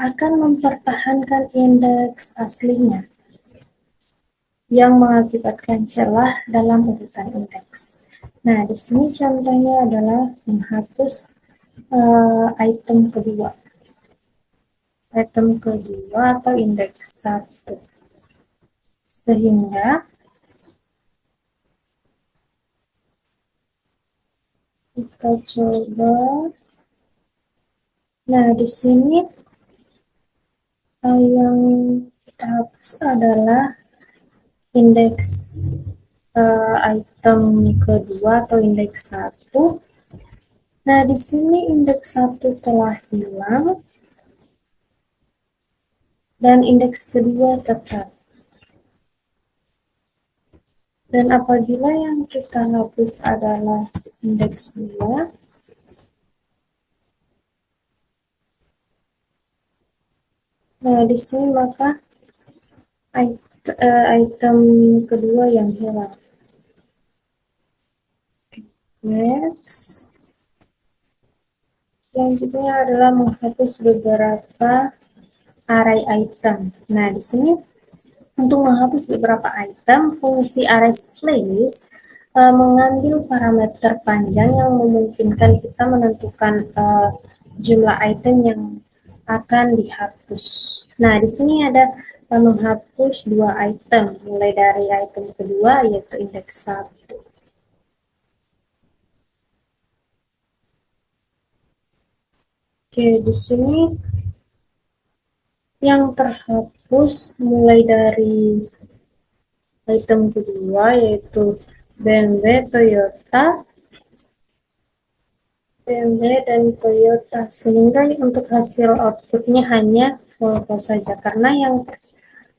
akan mempertahankan indeks aslinya yang mengakibatkan celah dalam urutan indeks. Nah, di sini contohnya adalah menghapus item kedua. Item kedua atau indeks 1. Sehingga kita coba. Nah, di sini yang kita hapus adalah indeks item kedua atau indeks 1. Nah, di sini indeks 1 telah hilang dan indeks kedua tetap. Dan apabila yang kita hapus adalah indeks 2, nah di sini maka item kedua yang hilang. Next. Selanjutnya adalah menghapus beberapa array item. Nah, di sini untuk menghapus beberapa item, fungsi array place mengambil parameter panjang yang memungkinkan kita menentukan jumlah item yang akan dihapus. Nah, di sini ada menghapus 2 item, mulai dari item kedua yaitu indeks 1. Oke, di sini yang terhapus mulai dari item kedua yaitu BMW dan Toyota, sehingga untuk hasil outputnya hanya false saja karena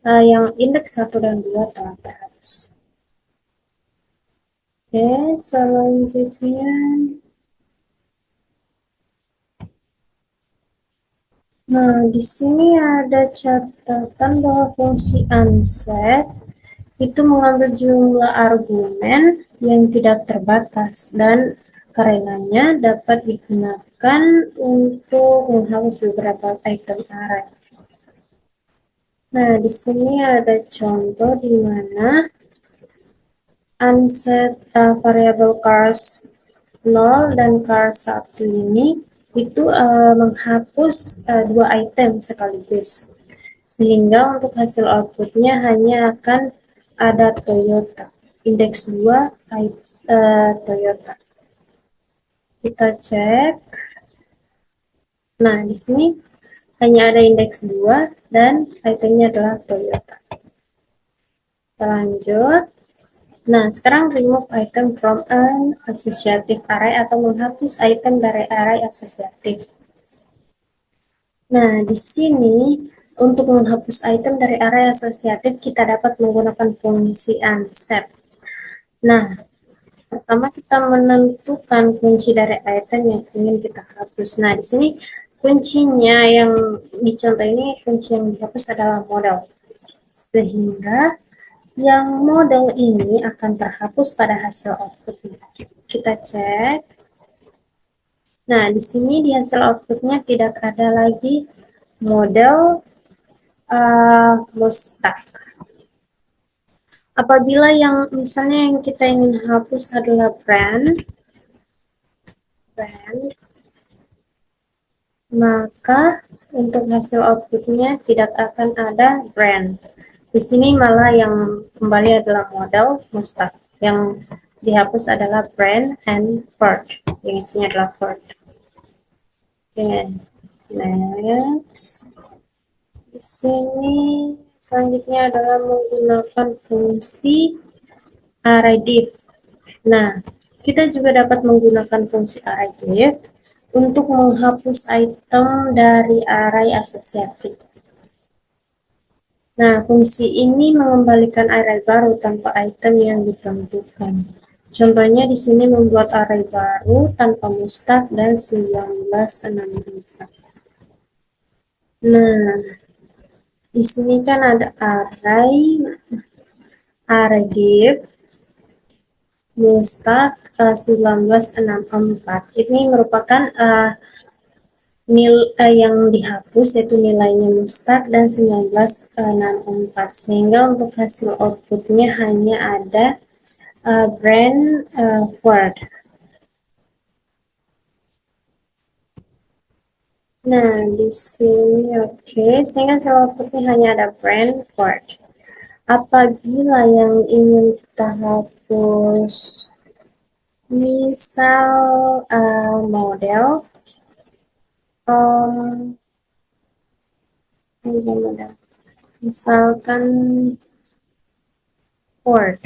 yang indeks 1 dan 2 telah terhapus. Oke, selanjutnya. Nah, di sini ada catatan bahwa fungsi unset itu mengambil jumlah argumen yang tidak terbatas dan karenanya dapat digunakan untuk menghapus beberapa item array. Nah, di sini ada contoh di mana unset variable cars 0 dan cars 1 ini itu menghapus 2 item sekaligus. Sehingga untuk hasil outputnya hanya akan ada Toyota. Indeks 2 Toyota. Kita cek. Nah, di sini hanya ada indeks 2 dan itemnya adalah Toyota. Kita lanjut. Nah, sekarang remove item from an associative array atau menghapus item dari array asosiatif. Nah, di sini untuk menghapus item dari array asosiatif kita dapat menggunakan fungsi unset. Nah, pertama kita menentukan kunci dari item yang ingin kita hapus. Nah, di sini kuncinya yang di contoh ini kunci yang dihapus adalah model. Sehingga yang model ini akan terhapus pada hasil outputnya. Kita cek. Nah, di sini di hasil outputnya tidak ada lagi model Mustang. Apabila yang misalnya yang kita ingin hapus adalah brand, maka untuk hasil outputnya tidak akan ada brand. Di sini malah yang kembali adalah model Mustang. Yang dihapus adalah brand and Ford. Yang isinya adalah Ford. Oke, next. Di sini selanjutnya adalah menggunakan fungsi array div. Nah, kita juga dapat menggunakan fungsi array div untuk menghapus item dari array asosiatif. Nah, fungsi ini mengembalikan array baru tanpa item yang ditentukan. Contohnya di sini membuat array baru tanpa mustaq dan 1964. Nah, di sini kan ada array div mustaq 1964. Ini merupakan yang dihapus yaitu nilainya mustaq dan 1964, sehingga untuk hasil outputnya hanya ada brand word. Nah, di sini oke, sehingga hasil outputnya hanya ada brand word. Apabila yang ingin kita hapus misal model um, misalkan word,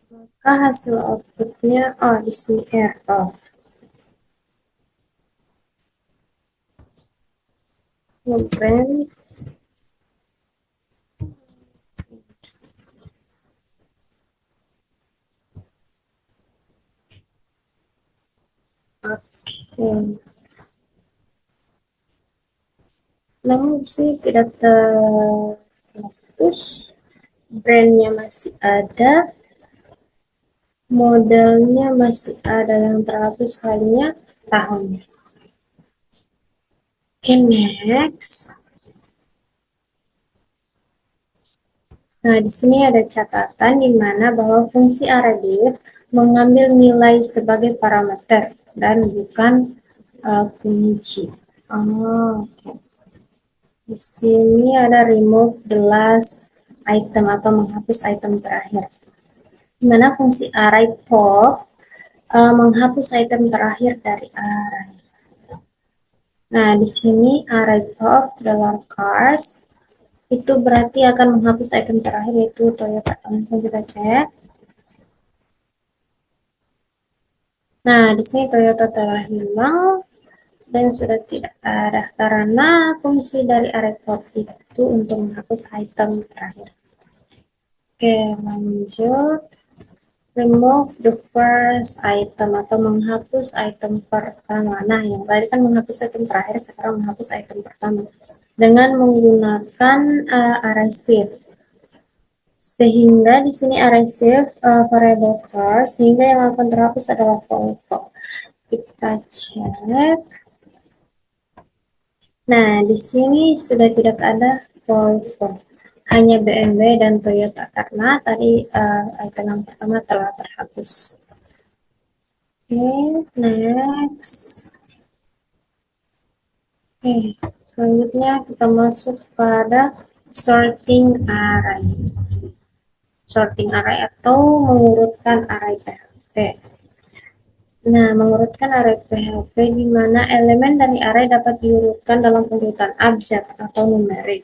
maka hasil outputnya di sini error. Brand oke. Namun sih tidak terhapus, brandnya masih ada, modelnya masih ada, yang terhapus hanya tahunnya. Oke, next. Nah, di sini ada catatan di mana bahwa fungsi array mengambil nilai sebagai parameter dan bukan kunci. Okay. Di sini ada remove the last item atau menghapus item terakhir. Di mana fungsi array pop menghapus item terakhir dari array. Nah, di sini array pop dalam cars itu berarti akan menghapus item terakhir yaitu Toyota. Langsung kita cek. Nah, di sini Toyota telah hilang dan sudah tidak ada karena fungsi dari array pop itu untuk menghapus item terakhir. Oke, lanjut. Remove the first item atau menghapus item pertama. Nah, yang tadi kan menghapus item terakhir, sekarang menghapus item pertama dengan menggunakan array shift. Sehingga di sini array shift variable car, sehingga yang akan terhapus adalah Volvo. Kita cek. Nah, di sini sudah tidak ada Volvo, hanya BMW dan Toyota karena tadi item yang pertama telah terhapus. Oke, next. Oke, selanjutnya kita masuk pada sorting array. Sorting array atau mengurutkan array PHP. Nah, mengurutkan array PHP di mana elemen dari array dapat diurutkan dalam urutan abjad atau numerik,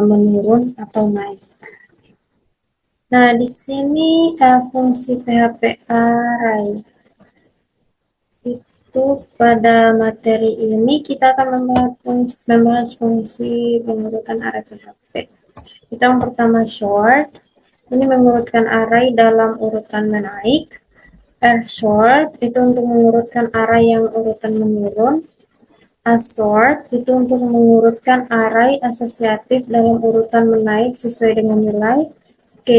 menurun atau naik. Nah, di sini fungsi PHP array itu pada materi ini kita akan membahas fungsi pengurutan array PHP. Kita yang pertama short, ini mengurutkan array dalam urutan menaik. Sort itu untuk mengurutkan array yang urutan menurun. Sort itu untuk mengurutkan array asosiatif dalam urutan menaik sesuai dengan nilai.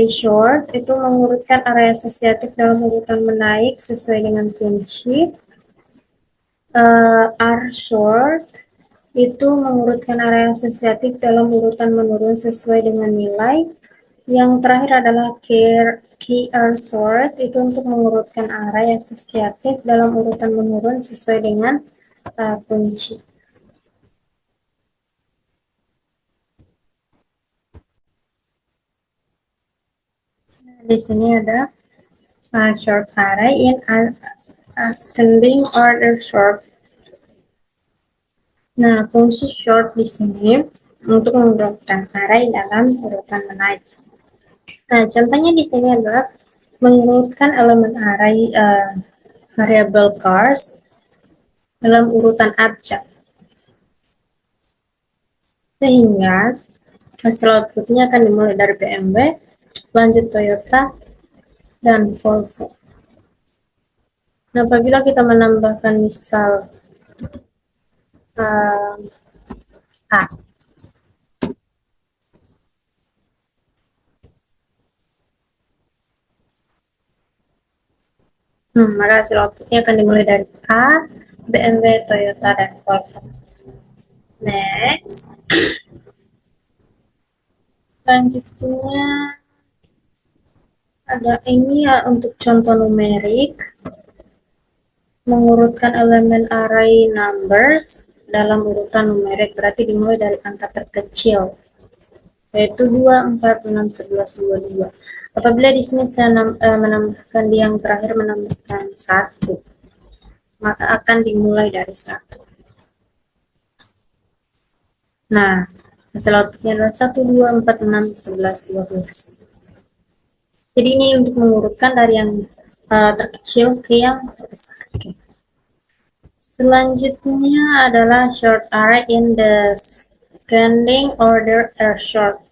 Short itu mengurutkan array asosiatif dalam urutan menaik sesuai dengan kunci. R-short itu mengurutkan array asosiatif dalam urutan menurun sesuai dengan nilai. Yang terakhir adalah sort itu untuk mengurutkan array asosiatif dalam urutan menurun sesuai dengan kunci. Di sini ada short array in ascending order sort. Nah, fungsi short di sini untuk mengurutkan array dalam urutan menaik. Nah, contohnya di sini adalah mengurutkan elemen array variable cars dalam urutan abjad. Sehingga hasil outputnya akan dimulai dari BMW, lanjut Toyota, dan Volvo. Nah, apabila kita menambahkan misal A, maka hasil outputnya akan dimulai dari A, BMW, Toyota, dan Volvo. Next, selanjutnya ada ini ya untuk contoh numerik, mengurutkan elemen array numbers dalam urutan numerik, berarti dimulai dari angka terkecil, yaitu 2, 4, 6, 11, 22. Apabila di sini saya menambahkan di yang terakhir menambahkan 1, maka akan dimulai dari 1. Nah, hasil outputnya adalah 1, 2, 4, 6, 11, 12. Jadi ini untuk mengurutkan dari yang terkecil ke yang terbesar. Okay. Selanjutnya adalah short array in the descending order or short.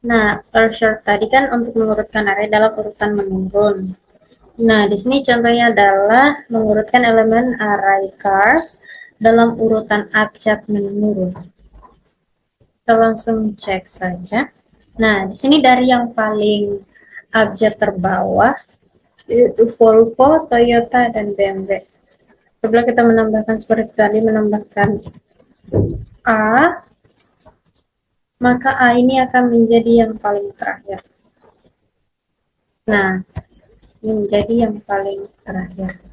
Nah, or short tadi kan untuk mengurutkan array dalam urutan menurun. Nah, di sini contohnya adalah mengurutkan elemen array cars dalam urutan abjad menurun. Kita langsung cek saja. Nah, di sini dari yang paling abjad terbawah yaitu Volvo, Toyota, dan BMW. Apabila kita menambahkan seperti tadi, menambahkan A, maka A ini akan menjadi yang paling terakhir. Nah, ini menjadi yang paling terakhir.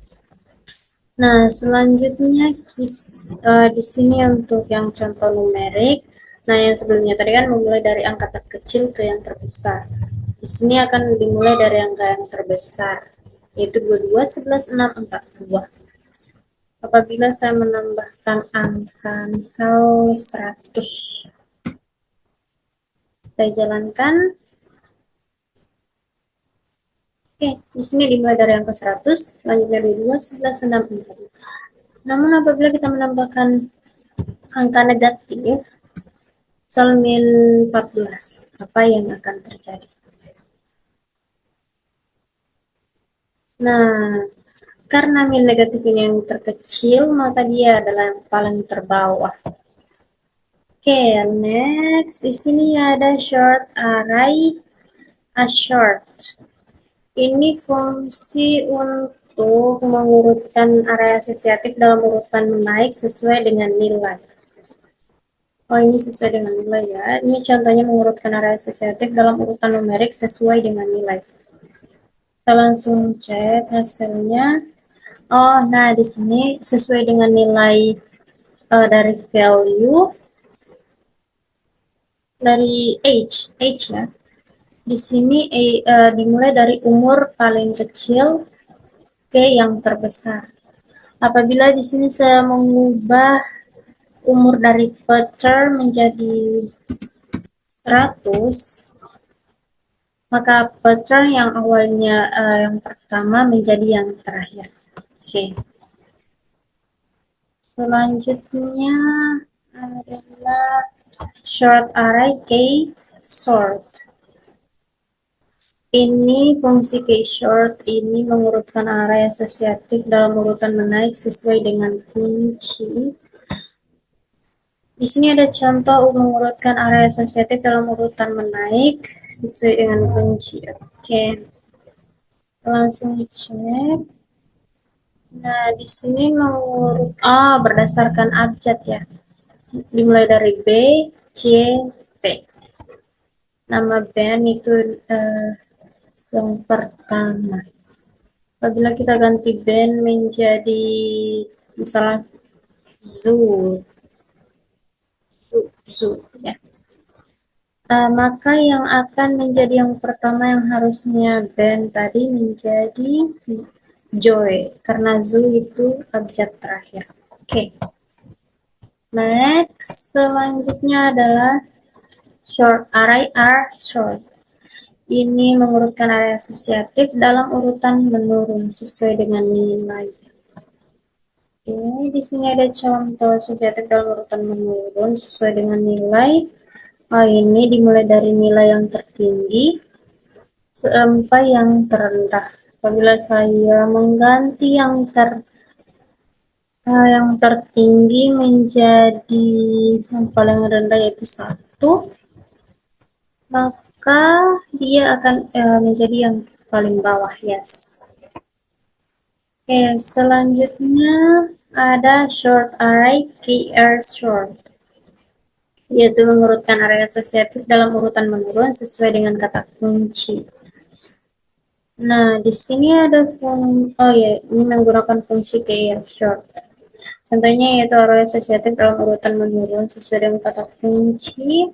Nah, selanjutnya di sini untuk yang contoh numerik. Nah, yang sebelumnya tadi kan memulai dari angka terkecil ke yang terbesar. Di sini akan dimulai dari angka yang terbesar, yaitu 22, 11, 6, 42. Apabila saya menambahkan angka misal 100, saya jalankan. Oke, di sini dimulai dari angka 100, lanjutnya 22, 11, 6, 42. Namun apabila kita menambahkan angka negatif, misal min 14, apa yang akan terjadi? Nah, karena min negatif ini yang terkecil, maka dia adalah yang paling terbawah. Oke, next. Di sini ada short array short. Ini fungsi untuk mengurutkan array asosiatif dalam urutan menaik sesuai dengan nilai. Oh, ini sesuai dengan nilai ya. Ini contohnya mengurutkan array asosiatif dalam urutan numerik sesuai dengan nilai. Kita langsung cek hasilnya. Oh, nah di sini sesuai dengan nilai dari value dari age ya. Di sini dimulai dari umur paling kecil ke yang terbesar. Apabila di sini saya mengubah umur dari Peter menjadi 100, maka Peter yang awalnya yang pertama menjadi yang terakhir. Oke. Selanjutnya adalah short array key sort. Ini fungsi key sort ini mengurutkan array asosiatif dalam urutan menaik sesuai dengan kunci. Di sini ada contoh mengurutkan array asosiatif dalam urutan menaik sesuai dengan kunci. Oke, langsung cek. Nah, di sini mengurut berdasarkan abjad ya. Dimulai dari B, C, P. Nama band itu yang pertama. Apabila kita ganti band menjadi misalnya Zoo ya. Maka yang akan menjadi yang pertama yang harusnya band tadi menjadi Joy karena Zoo itu abjad terakhir. Oke. Next, selanjutnya adalah short array are short. Ini mengurutkan array asosiatif dalam urutan menurun sesuai dengan nilai. Oke, di sini ada contoh asosiatif dalam urutan menurun sesuai dengan nilai. Ini dimulai dari nilai yang tertinggi sampai yang terendah. Apabila saya mengganti yang tertinggi menjadi yang paling rendah yaitu 1, maka dia akan menjadi yang paling bawah, yes. Oke, selanjutnya ada short array key are short, yaitu mengurutkan array asosiatif dalam urutan menurun sesuai dengan kata kunci. Nah, di sini ada ini menggunakan fungsi key are short. Contohnya yaitu array asosiatif dalam urutan menurun sesuai dengan kata kunci.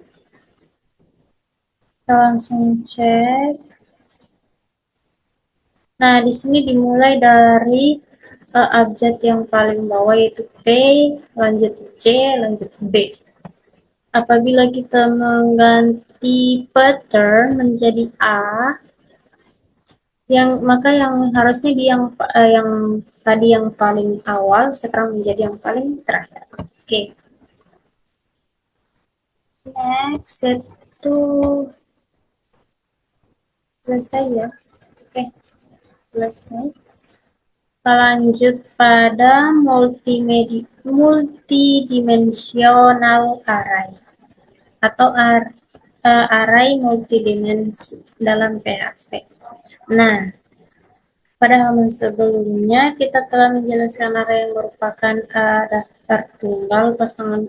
Kita langsung cek. Nah, di sini dimulai dari abjad yang paling bawah yaitu P, lanjut C, lanjut B. Apabila kita mengganti pattern menjadi A, maka yang harusnya yang tadi yang paling awal sekarang menjadi yang paling terakhir. Oke. Next itu selesai ya. Oke, selesai. Lanjut pada multidimensional array atau array multidimensi dalam PHP. Nah, pada halaman sebelumnya kita telah menjelaskan array yang merupakan daftar tunggal pasangan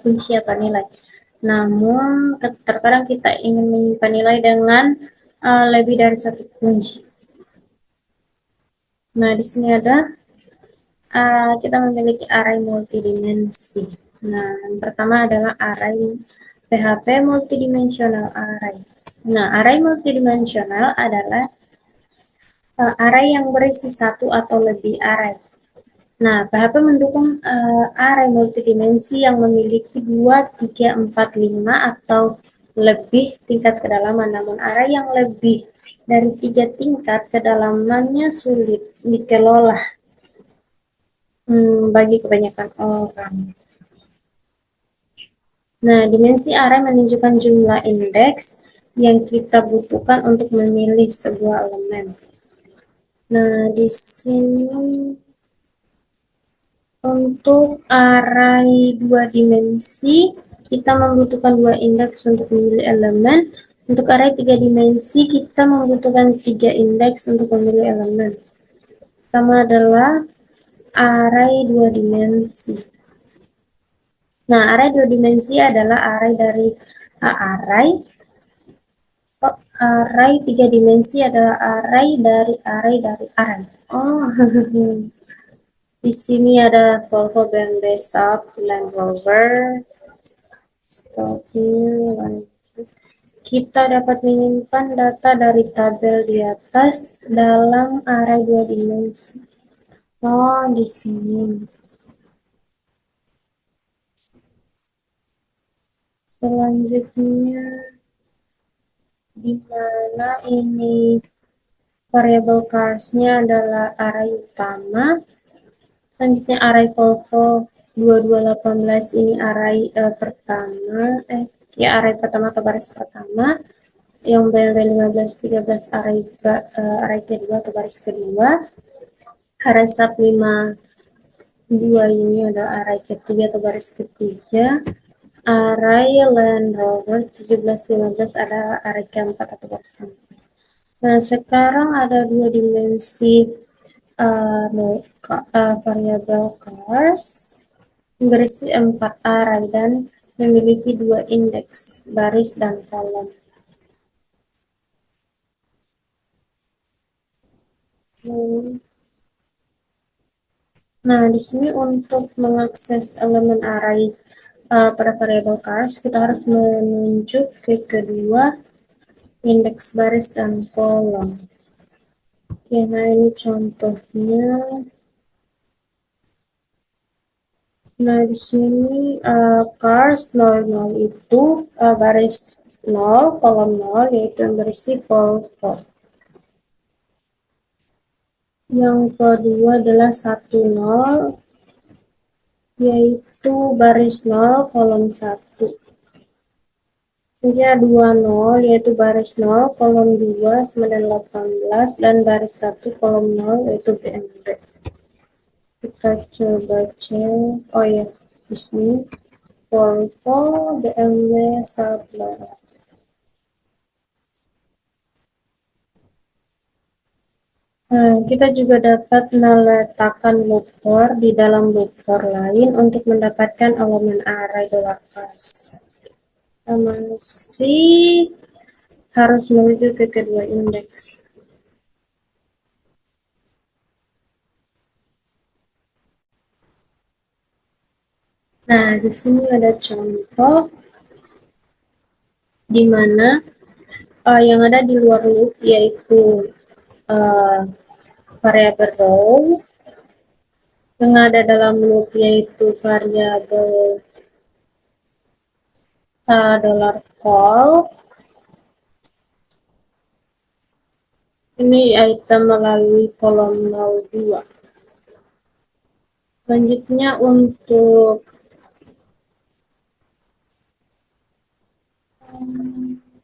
kunci atau nilai. Namun, terkadang kita ingin menyimpan nilai dengan lebih dari satu kunci. Nah, di sini ada kita memiliki array multidimensi. Nah, yang pertama adalah array PHP multidimensional array. Nah, array multidimensional adalah array yang berisi satu atau lebih array. Nah, PHP mendukung array multidimensi yang memiliki 2, 3, 4, 5 atau lebih tingkat kedalaman. Namun, array yang lebih dari 3 tingkat kedalamannya sulit dikelola bagi kebanyakan orang. Nah, dimensi array menunjukkan jumlah indeks yang kita butuhkan untuk memilih sebuah elemen. Nah, di sini untuk array 2 dimensi, kita membutuhkan 2 indeks untuk memilih elemen. Untuk array 3 dimensi, kita membutuhkan 3 indeks untuk memilih elemen. Pertama adalah array 2 dimensi. Nah, array 2 dimensi adalah array dari array 3 dimensi adalah array dari array. Oh, di sini ada Volvo, BMW, Saab, Land Rover. Kita dapat menyimpan data dari tabel di atas dalam array 2 dimensi. Oh, di sini. Selanjutnya, di mana ini variable cars-nya adalah array utama. Selanjutnya array Volvo 2218 ini array pertama, array pertama atau baris pertama. Yang BMW 1513 array kedua atau baris kedua. Array SAP 52 ini adalah array ketiga atau baris ketiga. Array Land Rover 1715 adalah array keempat atau baris keempat. Nah, sekarang ada 2 dimensi variable cars berisi 4 array dan memiliki 2 indeks baris dan kolom. Nah, di sini untuk mengakses elemen array pada variable cars, kita harus menunjuk ke kedua indeks baris dan kolom. Oke, nah ini contohnya. Nah, di sini cars 00 itu baris 0, kolom 0, yaitu yang berisi Volvo. Yang kedua adalah 10, yaitu baris 0, kolom 1. Selanjutnya 20, yaitu baris 0, kolom 2, 918, dan baris 1, kolom 0, yaitu BMP. Kita coba cek, oh ya, di sini Volvo, BMW, Sabla. Nah, kita juga dapat meletakkan buffer di dalam buffer lain untuk mendapatkan elemen array dollar class. Kita masih harus menuju ke kedua indeks. Nah, di sini ada contoh di mana yang ada di luar loop yaitu uh, variabel row, yang ada dalam loop yaitu variabel dollar call. Ini item melalui kolom 02. Selanjutnya untuk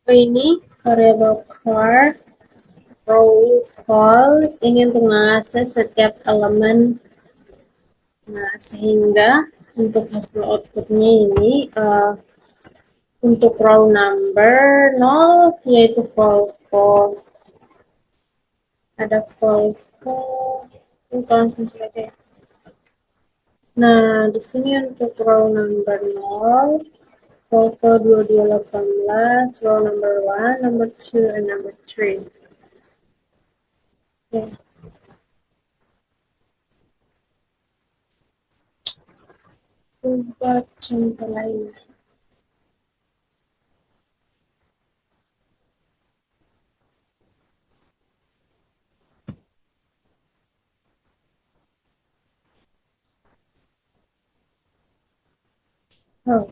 ini variabel car row calls ini untuk mengakses setiap elemen. Nah, sehingga untuk hasil outputnya ini untuk row number 0 yaitu Volvo. Ada Volvo. Itu langsung saja. Nah, di sini untuk row number 0, Volvo 2218, row number 1, number 2, and number 3. Okay. Coba contoh lain. Oh,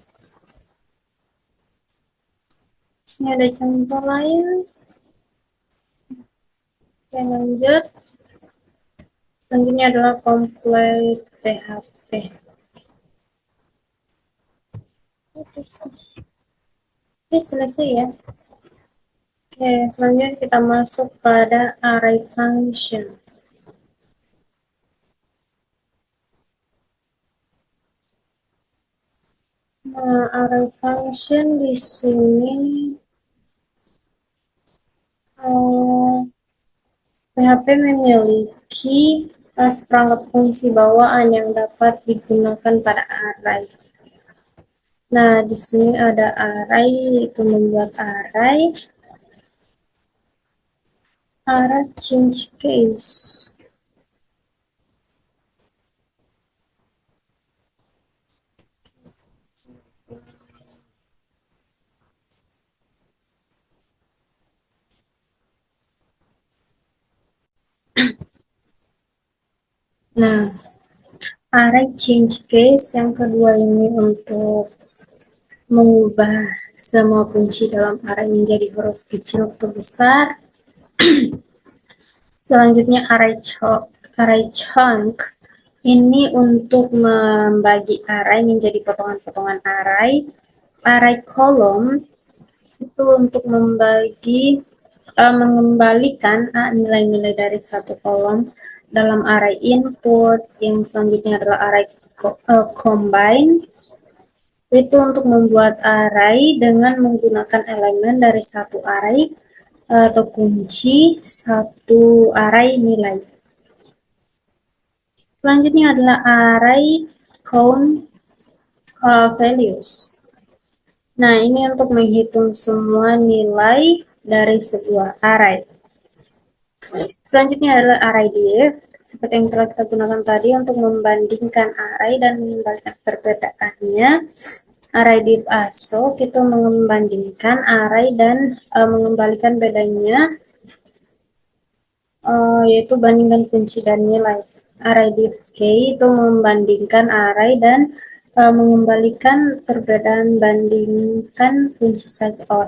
ini ada contoh lain. Oke, lanjut. Selanjutnya adalah kompleks PHP. Oke, selesai ya. Oke, selanjutnya kita masuk pada array function. Nah, array function di sini PHP memiliki seperangkat fungsi bawaan yang dapat digunakan pada array. Nah, di sini ada array, itu membuat array change case. Nah, array change case yang kedua ini untuk mengubah semua kunci dalam array menjadi huruf kecil atau besar. Selanjutnya array chunk ini untuk membagi array menjadi potongan-potongan array. Array column itu untuk mengembalikan nilai-nilai dari satu kolom dalam array input. Yang selanjutnya adalah array combine, itu untuk membuat array dengan menggunakan elemen dari satu array atau kunci satu array nilai. Selanjutnya adalah array count values. Nah, ini untuk menghitung semua nilai dari sebuah array. Selanjutnya adalah array div, seperti yang telah kita gunakan tadi untuk membandingkan array dan mengembalikan perbedaannya. Array div ASO itu membandingkan array dan mengembalikan bedanya, yaitu bandingkan kunci dan nilai. Array div k itu membandingkan array dan mengembalikan perbedaan bandingkan kunci saja. Oh,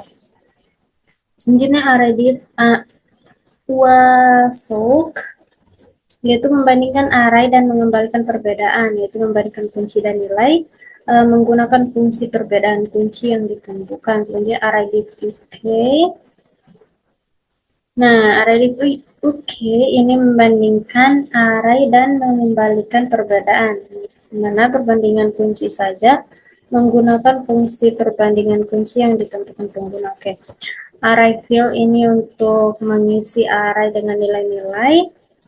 selanjutnya Aredit Wasok yaitu membandingkan array dan mengembalikan perbedaan, yaitu membandingkan kunci dan nilai menggunakan fungsi perbedaan kunci yang ditentukan. Selanjutnya array div UK. Nah, array div UK ini membandingkan array dan mengembalikan perbedaan, mana perbandingan kunci saja menggunakan fungsi perbandingan kunci yang ditentukan pengguna. Oke. Array fill ini untuk mengisi array dengan nilai-nilai.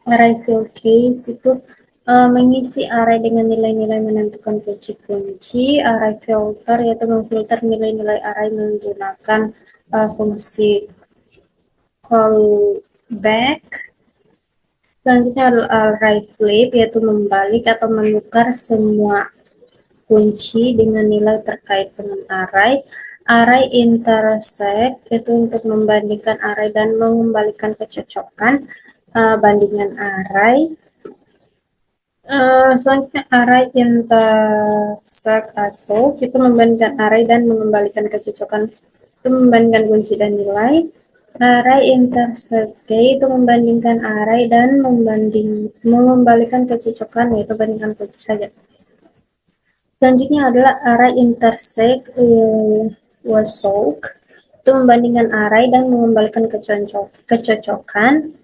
Array fill case itu mengisi array dengan nilai-nilai menentukan kunci-kunci. Array filter yaitu memfilter nilai-nilai array menggunakan fungsi callback. Selanjutnya adalah array flip yaitu membalik atau menukar semua kunci dengan nilai terkait dengan array. Array intersect itu untuk membandingkan array dan mengembalikan kecocokan bandingan array. Selanjutnya array intersect also itu membandingkan array dan mengembalikan kecocokan, itu membandingkan kunci dan nilai. Array intersect itu membandingkan array dan mengembalikan kecocokan, yaitu bandingkan kunci saja. Selanjutnya adalah array intersect wasok itu membandingkan array dan mengembalikan kecocokan.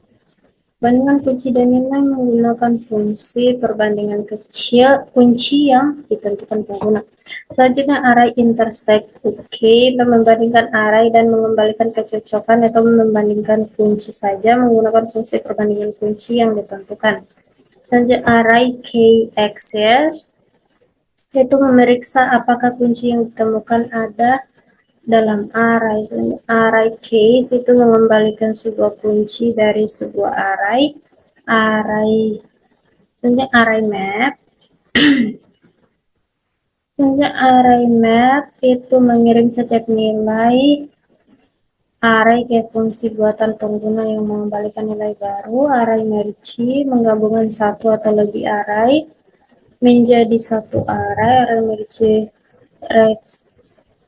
Bandingkan kunci dan nilai menggunakan fungsi perbandingan kecil kunci yang ditentukan pengguna. Selanjutnya array intersect OK membandingkan array dan mengembalikan kecocokan atau membandingkan kunci saja menggunakan fungsi perbandingan kunci yang ditentukan. Selanjutnya array kexer yaitu memeriksa apakah kunci yang ditemukan ada dalam array. Array case itu mengembalikan sebuah kunci dari sebuah array. Array map. Array map itu mengirim setiap nilai array ke fungsi buatan pengguna yang mengembalikan nilai baru. Array merge menggabungkan satu atau lebih array menjadi satu array. Array merge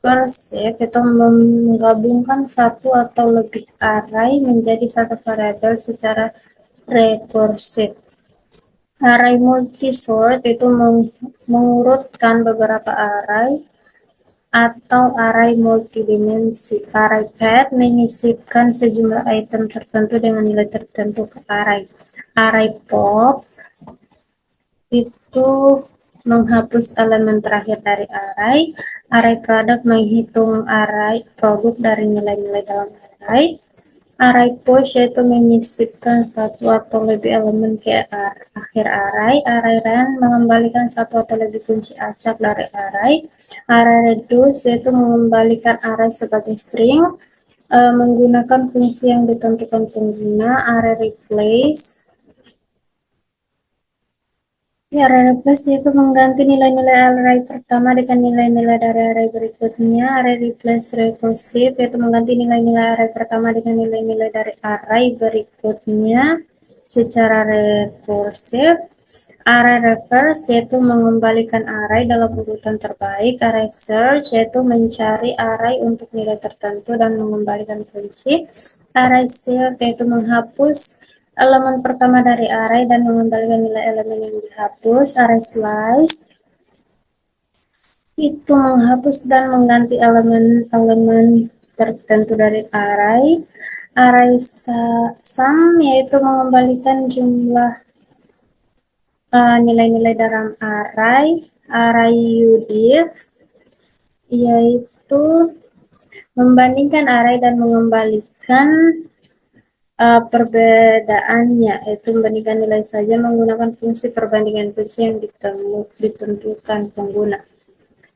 recursive itu menggabungkan satu atau lebih array menjadi satu variabel secara rekursif. Array multisort itu mengurutkan beberapa array atau array multidimensi. Array path menyisipkan sejumlah item tertentu dengan nilai tertentu ke array. Array pop itu menghapus elemen terakhir dari array. Array product menghitung array produk dari nilai-nilai dalam array. Array push yaitu menyisipkan satu atau lebih elemen ke akhir array. Array rand mengembalikan satu atau lebih kunci acak dari array. Array reduce yaitu mengembalikan array sebagai string menggunakan fungsi yang ditentukan pengguna. Array replace array replace yaitu mengganti nilai-nilai array pertama dengan nilai-nilai dari array berikutnya. Array replace recursive yaitu mengganti nilai-nilai array pertama dengan nilai-nilai dari array berikutnya secara rekursif. Array reverse yaitu mengembalikan array dalam urutan terbaik. Array search yaitu mencari array untuk nilai tertentu dan mengembalikan kunci. Array save yaitu menghapus elemen pertama dari array dan mengembalikan nilai elemen yang dihapus. Array slice itu menghapus dan mengganti elemen-elemen tertentu dari array. Array sum yaitu mengembalikan jumlah nilai-nilai dalam array. Array udiv yaitu membandingkan array dan mengembalikan perbedaannya, yaitu membandingkan nilai saja menggunakan fungsi perbandingan kunci yang ditentukan pengguna.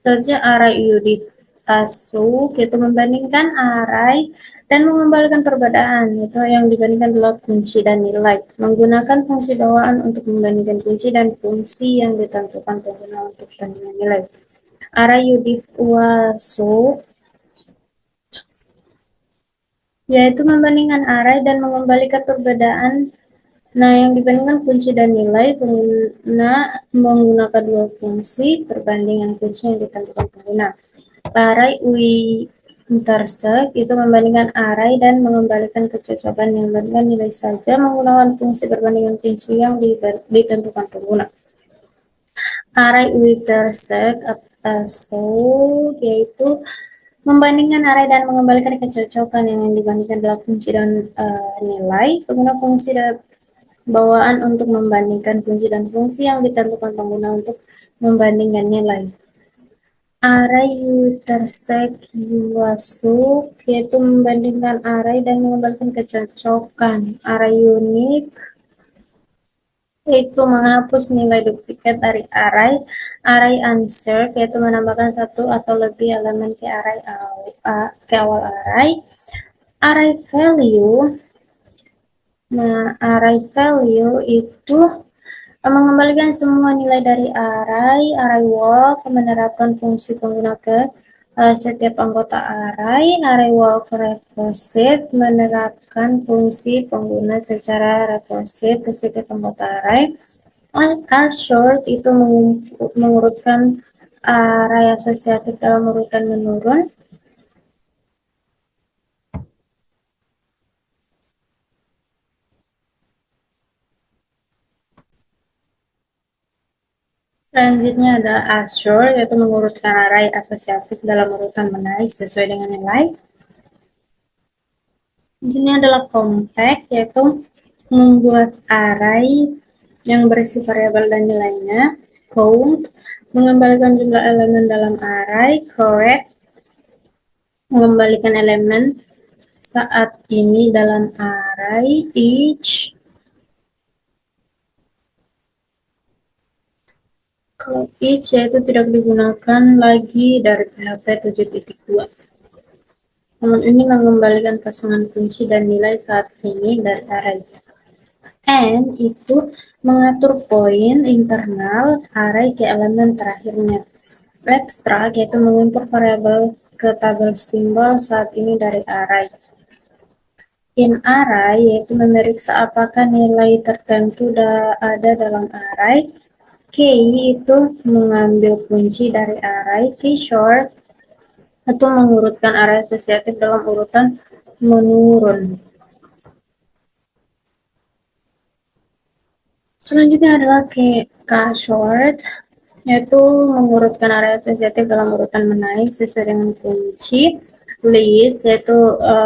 Selanjutnya array udiv asuk yaitu membandingkan array dan mengembalikan perbedaan, yaitu yang dibandingkan adalah kunci dan nilai menggunakan fungsi bawaan untuk membandingkan kunci dan fungsi yang ditentukan pengguna untuk bandingan nilai. Array udiv wasuk yaitu membandingkan array dan mengembalikan perbedaan Nah, yang dibandingkan kunci dan nilai, pengguna menggunakan dua fungsi perbandingan kunci yang ditentukan pengguna. Array we intersect itu membandingkan array dan mengembalikan kecocokan yang membandingkan nilai saja menggunakan fungsi perbandingan kunci yang ditentukan pengguna. Array we intersect atau yaitu membandingkan array dan mengembalikan kecocokan yang dibandingkan adalah kunci dan nilai. Pengguna fungsi bawaan untuk membandingkan kunci dan fungsi yang ditentukan pengguna untuk membandingkan nilai. Array intersect UASLOOK yaitu membandingkan array dan mengembalikan kecocokan. Array unique yaitu menghapus nilai duplikat dari array. Array unsert yaitu menambahkan satu atau lebih elemen ke awal array. Array value, nah array value itu mengembalikan semua nilai dari array. Array walk menerapkan fungsi pengguna ke setiap anggota array. Array walk recursive menerapkan fungsi pengguna secara rekursif ke setiap anggota array. Short itu mengurutkan array asosiatif dalam urutan menurun. Selanjutnya ada assort, yaitu mengurutkan array asosiatif dalam urutan menaik sesuai dengan nilai. Ini adalah compact, yaitu membuat array yang berisi variabel dan nilainya. Count, mengembalikan jumlah elemen dalam array. Correct, mengembalikan elemen saat ini dalam array. Each, kalau each yaitu tidak digunakan lagi dari PHP 7.2. Namun ini mengembalikan pasangan kunci dan nilai saat ini dari array. And itu mengatur poin internal array ke elemen terakhirnya. Extract yaitu mengimpor variabel ke tabel simbol saat ini dari array. In array yaitu memeriksa apakah nilai tertentu ada dalam array. Key itu mengambil kunci dari array. Key short atau mengurutkan array asosiatif dalam urutan menurun. Selanjutnya adalah K-short, yaitu mengurutkan array asosiatif dalam urutan menaik sesuai dengan kunci. List, yaitu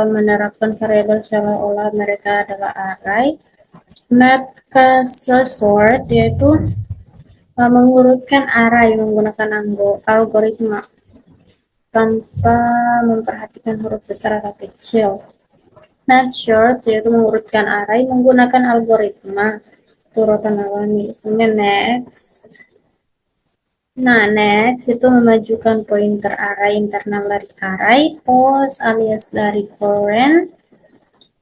menerapkan variabel seolah-olah mereka adalah array. Map ke sort, yaitu mengurutkan array menggunakan algoritma tanpa memperhatikan huruf besar atau kecil. Short yaitu mengurutkan array menggunakan algoritma urutan alami. Next. Nah, next itu memajukan pointer array internal dari array. Post alias dari current.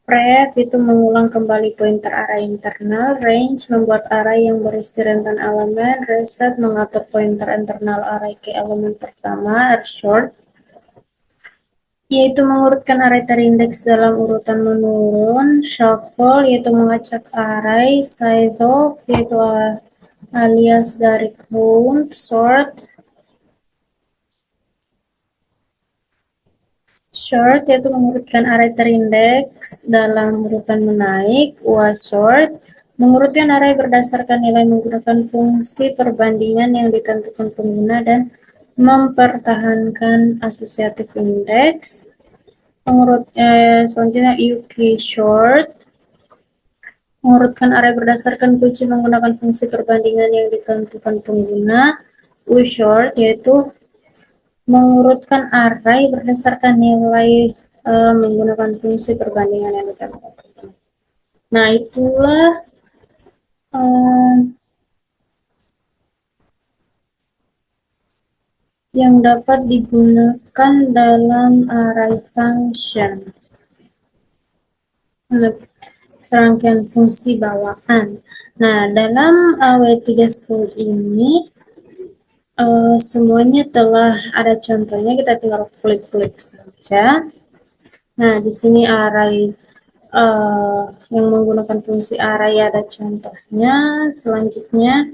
Pref itu mengulang kembali pointer array internal. Range membuat array yang berisi rentan elemen. Reset mengatur pointer internal array ke elemen pertama. Short yaitu mengurutkan array terindeks dalam urutan menurun. Shuffle yaitu mengacak array. Size of yaitu alias dari count. Sort short yaitu mengurutkan array terindeks dalam urutan menaik. Short mengurutkan array berdasarkan nilai menggunakan fungsi perbandingan yang ditentukan pengguna dan mempertahankan asosiatif indeks. Selanjutnya short mengurutkan array berdasarkan kunci menggunakan fungsi perbandingan yang ditentukan pengguna. Short yaitu mengurutkan array berdasarkan nilai menggunakan fungsi perbandingan yang ditentukan pengguna. Nah, itulah yang dapat digunakan dalam array function. Serangkaian fungsi bawaan. Nah, dalam W3 School ini semuanya telah ada contohnya, kita tinggal klik-klik saja. Nah, di sini array yang menggunakan fungsi array ada contohnya. Selanjutnya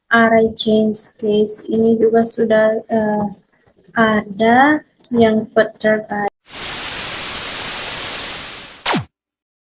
array change case ini juga sudah ada yang Peter